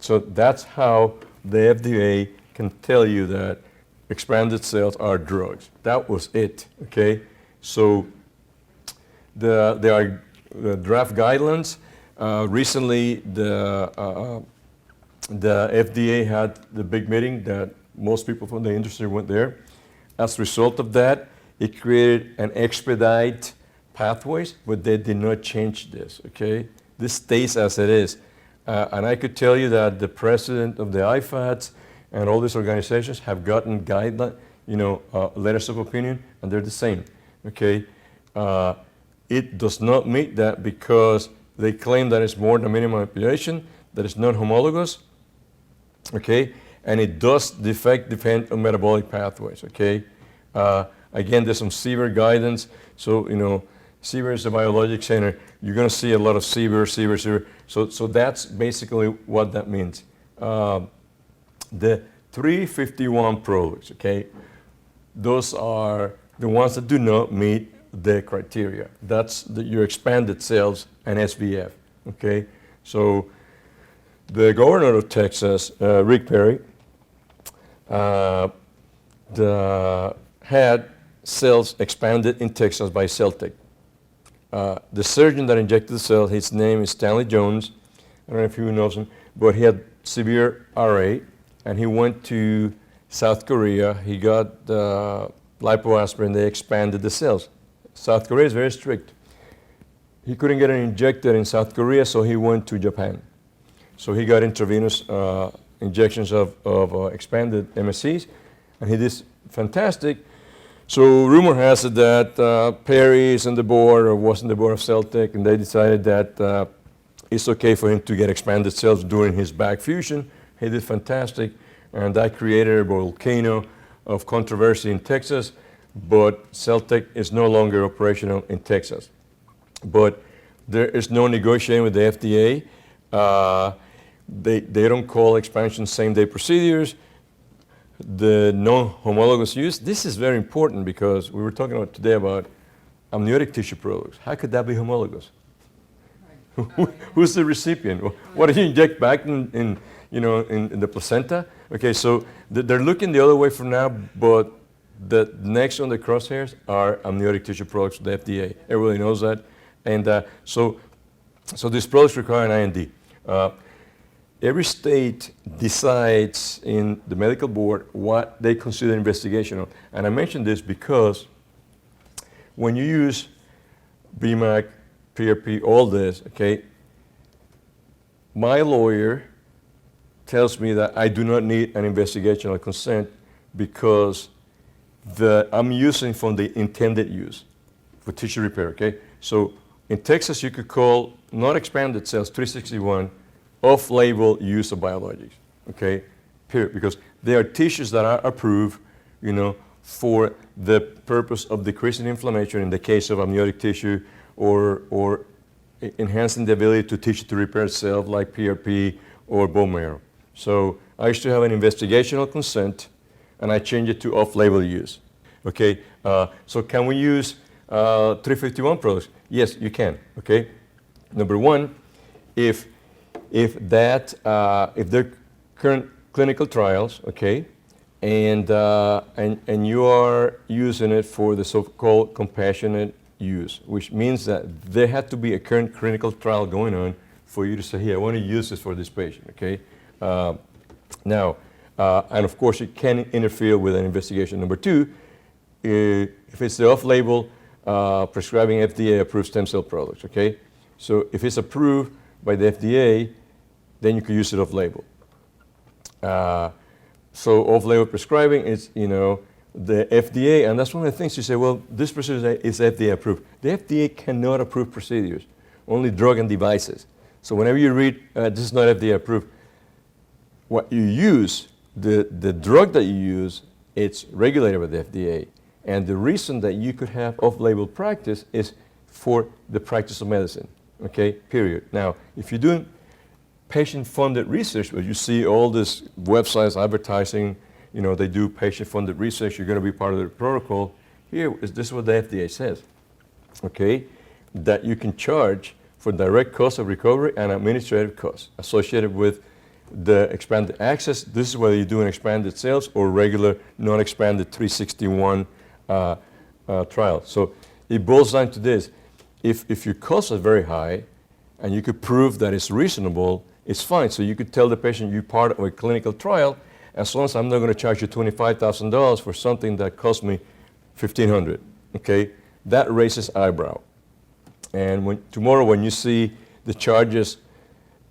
So that's how the FDA can tell you that expanded cells are drugs. That was it, okay? So there are draft guidelines. Recently, the FDA had the big meeting that most people from the industry went there. As a result of that, it created an expedite pathways, but they did not change this, okay? This stays as it is. And I could tell you that the president of the IFADs and all these organizations have gotten guideline, letters of opinion, and they're the same, okay? It does not meet that because they claim that it's more than minimum manipulation, that it's non-homologous, okay? And it does depend on metabolic pathways, okay? Again, there's some severe guidance. So, CBER is a biologic center. You're going to see a lot of CBER. So that's basically what that means. The 351 products, okay? Those are the ones that do not meet the criteria. That's your expanded cells and SVF, okay? So the governor of Texas, Rick Perry, had cells expanded in Texas by Celtec. The surgeon that injected the cells, his name is Stanley Jones. I don't know if you knows him, but he had severe RA, and he went to South Korea. He got lipoaspirin. They expanded the cells. South Korea is very strict. He couldn't get it injected in South Korea, so he went to Japan. So he got intravenous injections of expanded MSCs, and he did fantastic. So rumor has it that Perry is on the board or was on the board of Celtec, and they decided that it's okay for him to get expanded cells during his back fusion. He did fantastic, and that created a volcano of controversy in Texas, but Celtec is no longer operational in Texas. But there is no negotiating with the FDA. They don't call expansion same-day procedures. The non-homologous use, this is very important because we were talking about today about amniotic tissue products. How could that be homologous? Who's the recipient? What do you inject back in the placenta? Okay, so they're looking the other way for now, but the next on the crosshairs are amniotic tissue products with the FDA. Everybody knows that. And so these products require an IND. Every state decides in the medical board what they consider investigational. And I mention this because when you use BMAC, PRP, all this, okay, my lawyer tells me that I do not need an investigational consent because I'm using from the intended use for tissue repair, okay? So in Texas, you could call not expanded cells 361 off-label use of biologics, okay, period, because there are tissues that are approved, for the purpose of decreasing inflammation in the case of amniotic tissue or enhancing the ability to tissue to repair itself like PRP or bone marrow. So I used to have an investigational consent, and I changed it to off-label use, okay? So can we use 351 products? Yes, you can, okay? Number one, if they're current clinical trials, okay, and you are using it for the so-called compassionate use, which means that there had to be a current clinical trial going on for you to say, hey, I want to use this for this patient, okay? And of course, it can interfere with an investigation. Number two, if it's the off-label prescribing FDA-approved stem cell products, okay? So if it's approved by the FDA, then you can use it off-label. So off-label prescribing is, the FDA, and that's one of the things you say, well, this procedure is FDA approved. The FDA cannot approve procedures, only drug and devices. So whenever you read, this is not FDA approved, what you use, the drug that you use, it's regulated by the FDA. And the reason that you could have off-label practice is for the practice of medicine, okay, period. Now, if you're doing patient-funded research, where you see all these websites advertising, they do patient-funded research, you're going to be part of the protocol. This is what the FDA says, okay, that you can charge for direct cost of recovery and administrative costs associated with the expanded access. This is whether you're doing expanded sales or regular non-expanded 361 trial. So it boils down to this. If your costs are very high and you could prove that it's reasonable, it's fine. So you could tell the patient you're part of a clinical trial, as long as I'm not going to charge you $25,000 for something that cost me $1,500, okay? That raises eyebrow. And tomorrow when you see the charges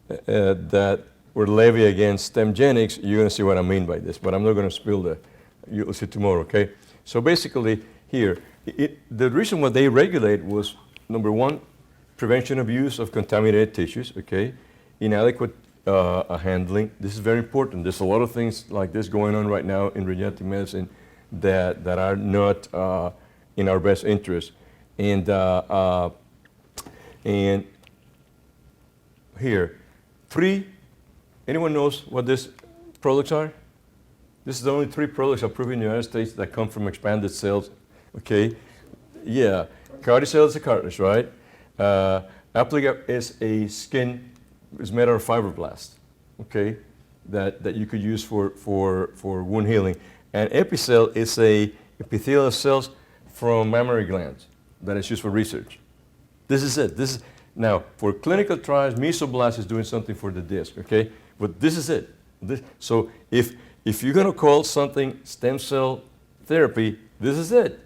that were levied against Stemgenics, you're going to see what I mean by this, but I'm not going to spill you'll see tomorrow, okay? So basically here, the reason why they regulate was, number one, prevention of use of contaminated tissues, okay? Inadequate handling. This is very important. There's a lot of things like this going on right now in regenerative medicine that are not in our best interest. And here, anyone knows what these products are? This is the only 3 products approved in the United States that come from expanded cells, okay? Yeah, Carticel is a cartilage, right? Applica is a skin, it's made out of fibroblasts, okay? That you could use for wound healing. And Epicel is a epithelial cells from mammary glands that is used for research. This is it. Now, for clinical trials, Mesoblast is doing something for the disc, okay? But this is it. So if you're going to call something stem cell therapy, this is it.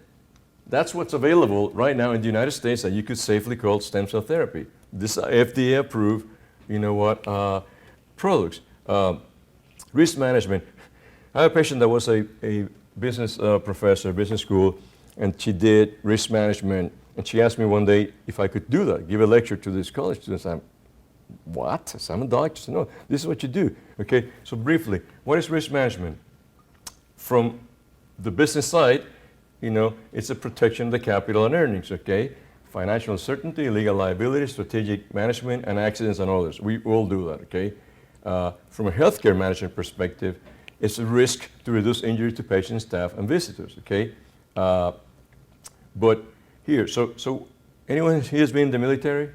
That's what's available right now in the United States that you could safely call stem cell therapy. This FDA approved, products. Risk management. I have a patient that was a business professor, business school, and she did risk management. And she asked me one day if I could do that, give a lecture to these college students. What? I said, I'm a doctor. So no, this is what you do. Okay, so briefly, what is risk management? From the business side, it's a protection of the capital and earnings, okay? Financial uncertainty, legal liability, strategic management, and accidents and others. We all do that, okay? From a healthcare management perspective, it's a risk to reduce injury to patients, staff, and visitors, okay? But here, so anyone here has been in the military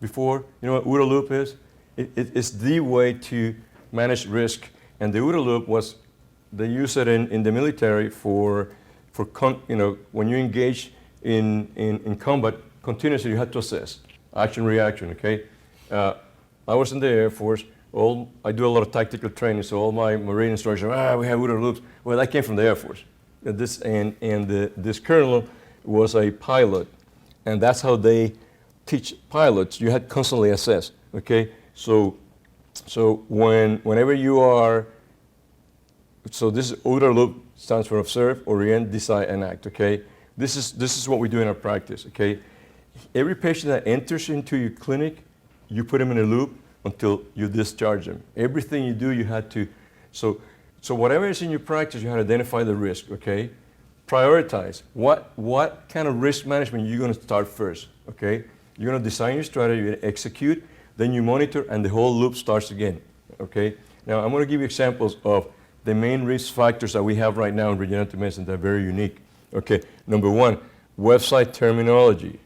before? You know what OODA loop is? It's the way to manage risk. And the OODA loop they use it in the military when you engage in combat, continuously you have to assess action, reaction, okay? I was in the Air Force. I do a lot of tactical training, so all my Marine instructors, we have OODA loops. Well, that came from the Air Force. This colonel was a pilot, and that's how they teach pilots. You had constantly assess, okay? So whenever you are, so this OODA loop stands for observe, orient, decide, and act, okay? This is what we do in our practice, okay? Every patient that enters into your clinic, you put them in a loop until you discharge them. Everything you do, you had to, so whatever is in your practice, you have to identify the risk, okay? Prioritize. What kind of risk management you're going to start first, okay? You're going to design your strategy, you're going to execute, then you monitor, and the whole loop starts again, okay? Now, I'm going to give you examples of the main risk factors that we have right now in regenerative medicine that are very unique. Okay, number one, website terminology,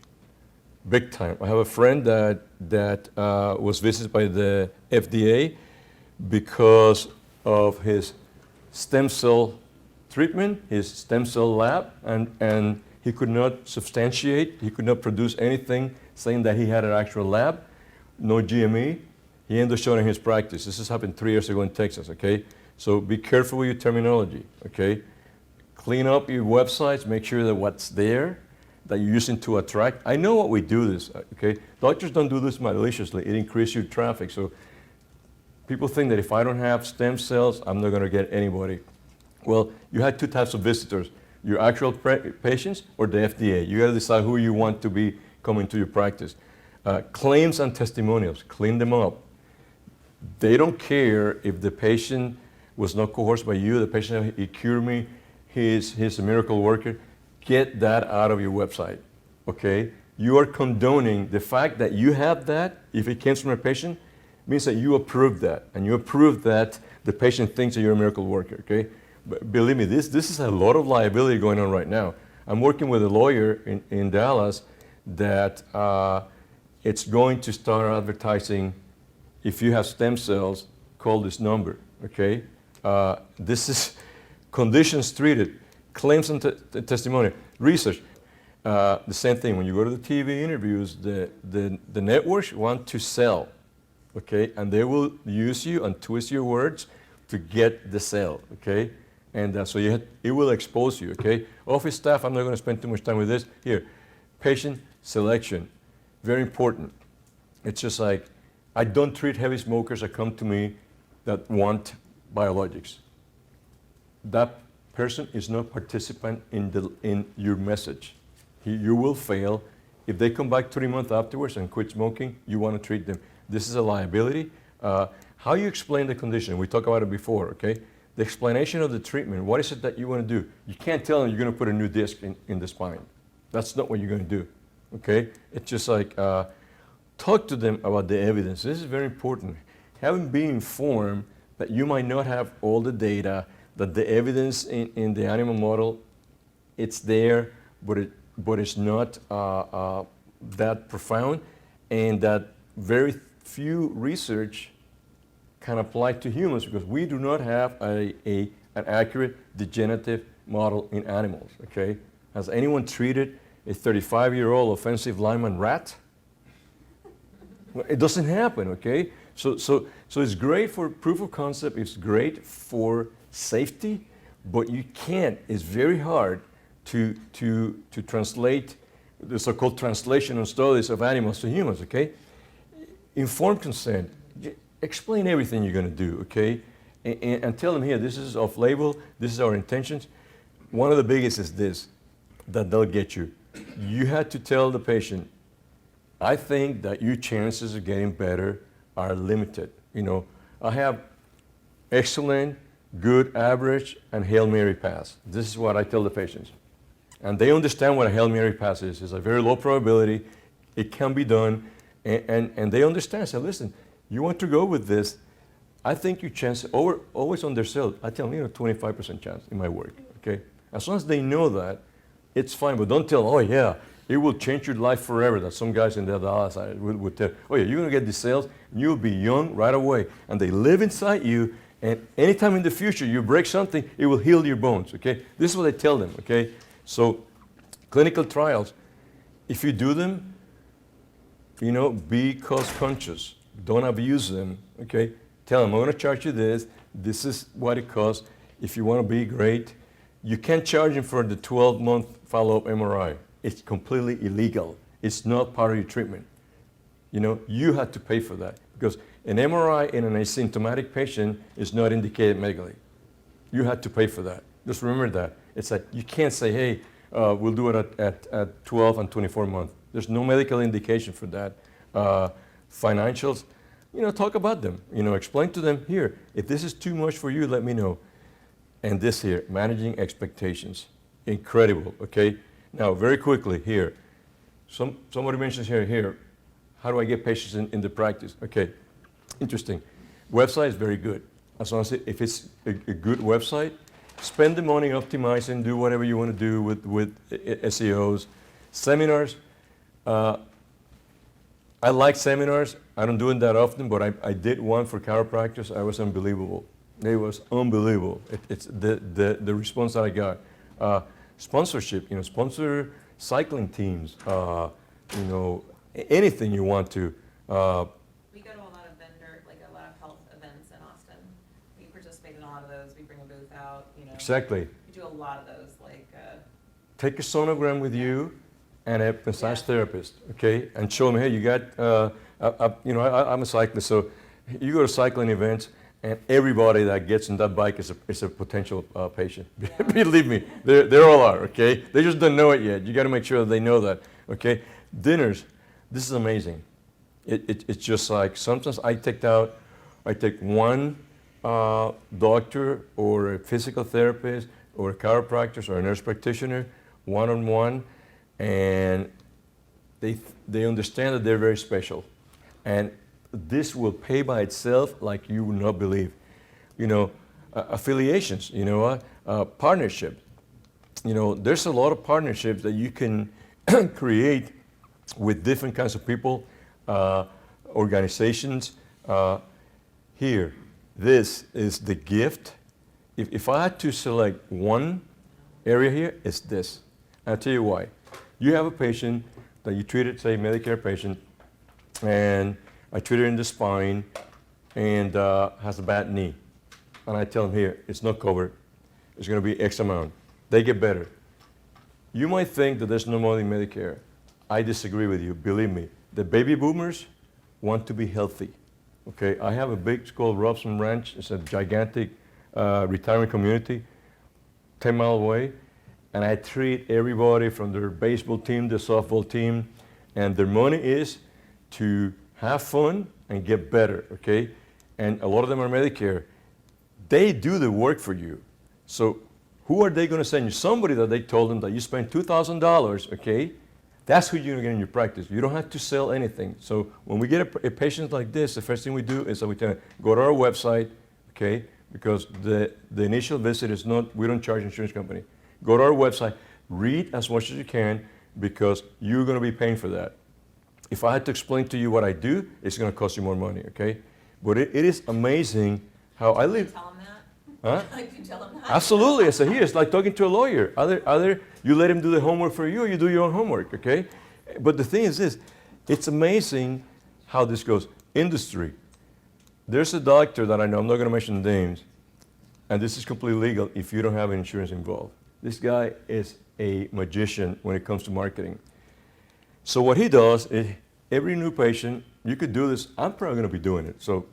big time. I have a friend that was visited by the FDA because of his stem cell treatment, his stem cell lab, and he could not substantiate, he could not produce anything saying that he had an actual lab, no GME. He ended up showing his practice. This has happened 3 years ago in Texas, okay? So be careful with your terminology, okay? Clean up your websites, make sure that what's there, that you're using to attract. I know what we do this, okay? Doctors don't do this maliciously. It increases your traffic. So people think that if I don't have stem cells, I'm not going to get anybody. Well, you had two types of visitors, your actual patients or the FDA. You got to decide who you want to be coming to your practice. Claims and testimonials, clean them up. They don't care if the patient was not coerced by you, the patient, he cured me, he's a miracle worker. Get that out of your website, okay? You are condoning the fact that you have that, if it came from a patient, means that you approve that, and you approve that the patient thinks that you're a miracle worker, okay? But believe me, this is a lot of liability going on right now. I'm working with a lawyer in Dallas that it's going to start advertising, if you have stem cells, call this number, okay? This is conditions treated, claims and testimony, research. The same thing, when you go to the TV interviews, the networks want to sell, okay? And they will use you and twist your words to get the sale, okay? And so it will expose you, okay? Office staff, I'm not going to spend too much time with this. Here, patient selection, very important. It's just like, I don't treat heavy smokers that come to me that want biologics. That person is not participant in your message. You will fail. If they come back 3 months afterwards and quit smoking, you want to treat them. This is a liability. How you explain the condition, we talked about it before, okay? The explanation of the treatment, what is it that you want to do? You can't tell them you're going to put a new disc in the spine. That's not what you're going to do, okay? It's just like, talk to them about the evidence. This is very important. Having been informed that you might not have all the data, that the evidence in the animal model, it's there, but it's not that profound, and that very few research can apply to humans because we do not have an accurate degenerative model in animals, okay? Has anyone treated a 35-year-old offensive lineman rat? Well, it doesn't happen, okay? So it's great for proof of concept, it's great for safety, but you can't, it's very hard to translate the so-called translational studies of animals to humans, okay? Informed consent, explain everything you're going to do, okay? And tell them here, this is off-label, this is our intentions. One of the biggest is this, that they'll get you. You had to tell the patient, I think that your chances of getting better are limited. You know, I have excellent, good, average, and Hail Mary pass. This is what I tell the patients. And they understand what a Hail Mary pass is. It's a very low probability. It can be done. And they understand. So listen, you want to go with this. I think your chance, always undersell. I tell them, 25% chance it might work, okay? As long as they know that, it's fine. But don't tell them, oh yeah, it will change your life forever. That some guys in the Dallas side would tell, oh yeah, you're going to get these cells, and you'll be young right away. And they live inside you, and anytime in the future you break something, it will heal your bones, okay? This is what I tell them, okay? So clinical trials, if you do them, be cost conscious. Don't abuse them, okay? Tell them, I'm going to charge you this. This is what it costs. If you want to be great, you can't charge them for the 12-month follow-up MRI. It's completely illegal. It's not part of your treatment. You have to pay for that because an MRI in an asymptomatic patient is not indicated medically. You have to pay for that. Just remember that. It's like you can't say, hey, we'll do it at 12 and 24 months. There's no medical indication for that. Financials, talk about them. Explain to them, here, if this is too much for you, let me know. And this here, managing expectations. Incredible, okay? Now, very quickly here, somebody mentions here, how do I get patients in the practice? Okay, interesting. Website is very good. As long as if it's a good website, spend the money optimizing, do whatever you want to do with SEOs. Seminars, I like seminars. I don't do it that often, but I did one for chiropractors. I was unbelievable. It was unbelievable. It's the response that I got. Sponsorship, sponsor cycling teams, anything you want to. We go to a lot of a lot of health events in Austin. We participate in a lot of those. We bring a booth out, Exactly. We do a lot of those, Take a sonogram with you and a massage therapist, okay? And show them, hey, you got, I'm a cyclist, so you go to cycling events, and everybody that gets in that bike is a potential patient. Believe me, they all are, okay? They just don't know it yet. You got to make sure that they know that, okay? Dinners, this is amazing. It's just like sometimes I take one doctor or a physical therapist or a chiropractor or a nurse practitioner one-on-one, and they understand that they're very special. And this will pay by itself like you would not believe. You know, affiliations, you know, partnerships. You know, there's a lot of partnerships that you can create with different kinds of people, organizations. Here, this is the gift. If I had to select one area here, it's this. I'll tell you why. You have a patient that you treated, say, Medicare patient, and I treat her in the spine and has a bad knee. And I tell them, here, it's not covered. It's going to be X amount. They get better. You might think that there's no money in Medicare. I disagree with you. Believe me, the baby boomers want to be healthy. Okay, I have a big, it's called Robson Ranch. It's a gigantic retirement community, 10 miles away. And I treat everybody from their baseball team, the softball team, and their money is to have fun and get better, okay? And a lot of them are Medicare. They do the work for you. So who are they going to send you? Somebody that they told them that you spend $2,000, okay? That's who you're going to get in your practice. You don't have to sell anything. So when we get a patient like this, the first thing we do is that we tell them, go to our website, okay? Because the initial visit is not, we don't charge insurance company. Go to our website, read as much as you can, because you're going to be paying for that. If I had to explain to you what I do, it's going to cost you more money, okay? But it is amazing how I live. Tell them that? Huh? Like you tell them that? Absolutely. I said, here, it's like talking to a lawyer. Either you let him do the homework for you or you do your own homework, okay? But the thing is this, it's amazing how this goes. Industry. There's a doctor that I know, I'm not going to mention names, and this is completely legal if you don't have insurance involved. This guy is a magician when it comes to marketing. So what he does is every new patient, you could do this, I'm probably going to be doing it. So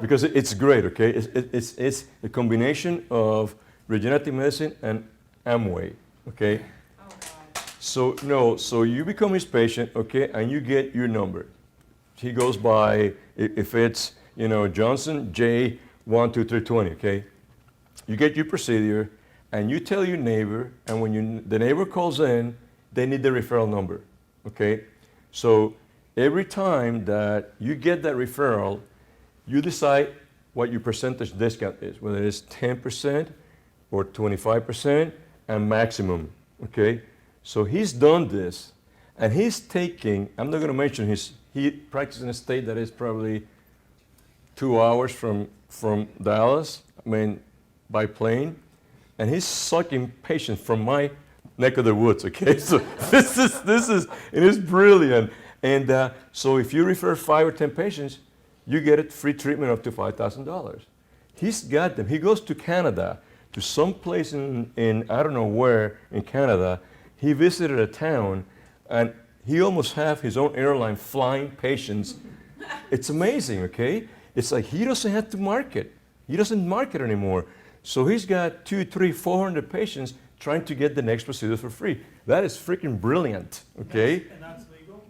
because it's great, okay? It's a combination of regenerative medicine and Amway, okay? Oh, God. So you become his patient, okay, and you get your number. He goes by, if it's, you know, Johnson J 12320, okay? You get your procedure, and you tell your neighbor, and when the neighbor calls in, they need the referral number, okay? So every time that you get that referral, you decide what your percentage discount is, whether it's 10% or 25% and maximum, okay? So he's done this, and he's taking, I'm not gonna mention he practices in a state that is probably 2 hours from Dallas, I mean, by plane, and he's sucking patients from my neck of the woods, okay? So this is, and it's brilliant. And so if you refer 5 or 10 patients, you get a free treatment up to $5,000. He's got them. He goes to Canada, to some place in I don't know where in Canada. He visited a town, and he almost have his own airline flying patients. It's amazing, okay? It's like he doesn't have to market. He doesn't market anymore. So he's got 200, 300, 400 patients trying to get the next procedure for free. That is freaking brilliant, okay? And that's legal?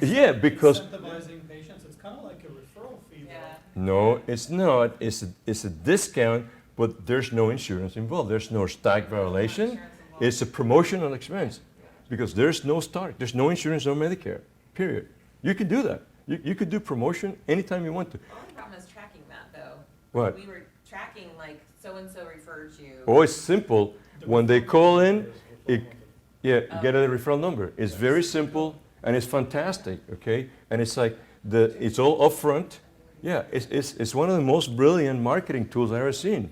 Yeah, because Incentivizing patients, it's kind of like a referral fee. though. Yeah. no, it's not. It's a discount, but there's no insurance involved. There's no stack violation. Insurance involved. It's a promotional expense because there's no start. There's no insurance or Medicare, period. You can do that. You could do promotion anytime you want to. The only problem is tracking that, though. What? We were tracking, like, so-and-so referred you. Oh, it's simple. When they call in, get a referral number. It's very simple and it's fantastic, okay? And it's like, it's all upfront. Yeah, it's one of the most brilliant marketing tools I've ever seen.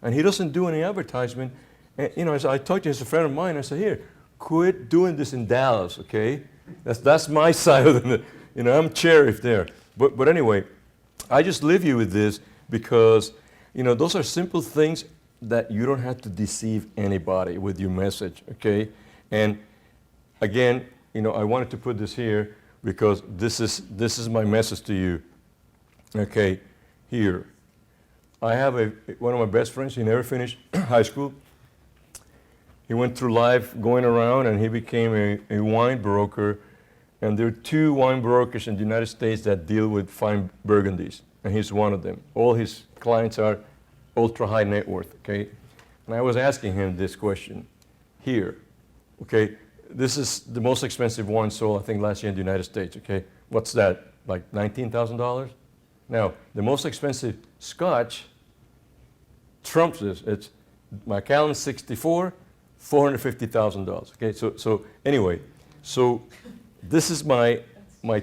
And he doesn't do any advertisement. And, you know, as I talked to him, he's a friend of mine, I said, here, quit doing this in Dallas, okay? That's my side of the, you know, I'm sheriff there. But anyway, I just leave you with this because, you know, those are simple things that you don't have to deceive anybody with your message, okay? And again, you know, I wanted to put this here because this is my message to you. Okay, here, I have one of my best friends, he never finished high school. He went through life going around and he became a wine broker. And there are 2 wine brokers in the United States that deal with fine burgundies, and he's one of them. All his clients are ultra high net worth, okay? And I was asking him this question here, okay? This is the most expensive wine sold, I think, last year in the United States, okay? What's that, like $19,000? Now, the most expensive Scotch trumps this. It's Macallan 64, $450,000, okay? So anyway, so this is my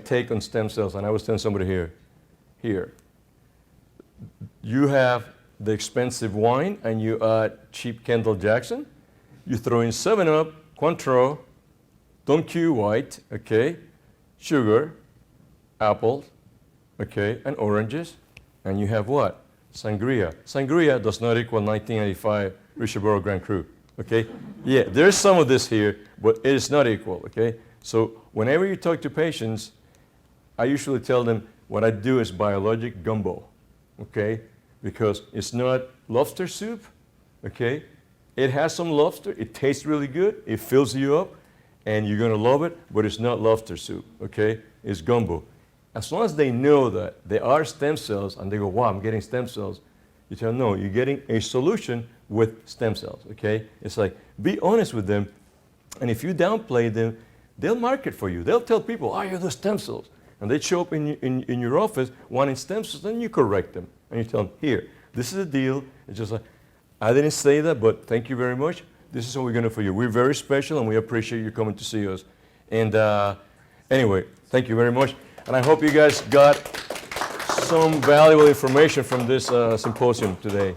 take on stem cells, and I was telling somebody here. You have the expensive wine, and you add cheap Kendall Jackson. You throw in 7-Up, Cointreau, Don Q White, okay, sugar, apples, okay, and oranges, and you have what? Sangria. Sangria does not equal 1985 Richard Grand Cru, okay? Yeah, there's some of this here, but it is not equal, okay? So whenever you talk to patients, I usually tell them what I do is biologic gumbo, okay? Because it's not lobster soup, okay? It has some lobster, it tastes really good, it fills you up, and you're gonna love it, but it's not lobster soup, okay? It's gumbo. As long as they know that there are stem cells, and they go, wow, I'm getting stem cells, you tell them, no, you're getting a solution with stem cells, okay? It's like, be honest with them, and if you downplay them, they'll market for you. They'll tell people, oh, you're the stem cells. And they show up in your office wanting stem cells, then you correct them. And you tell them, here, this is the deal. It's just like, I didn't say that, but thank you very much. This is what we're going to do for you. We're very special, and we appreciate you coming to see us. And anyway, thank you very much. And I hope you guys got some valuable information from this symposium today.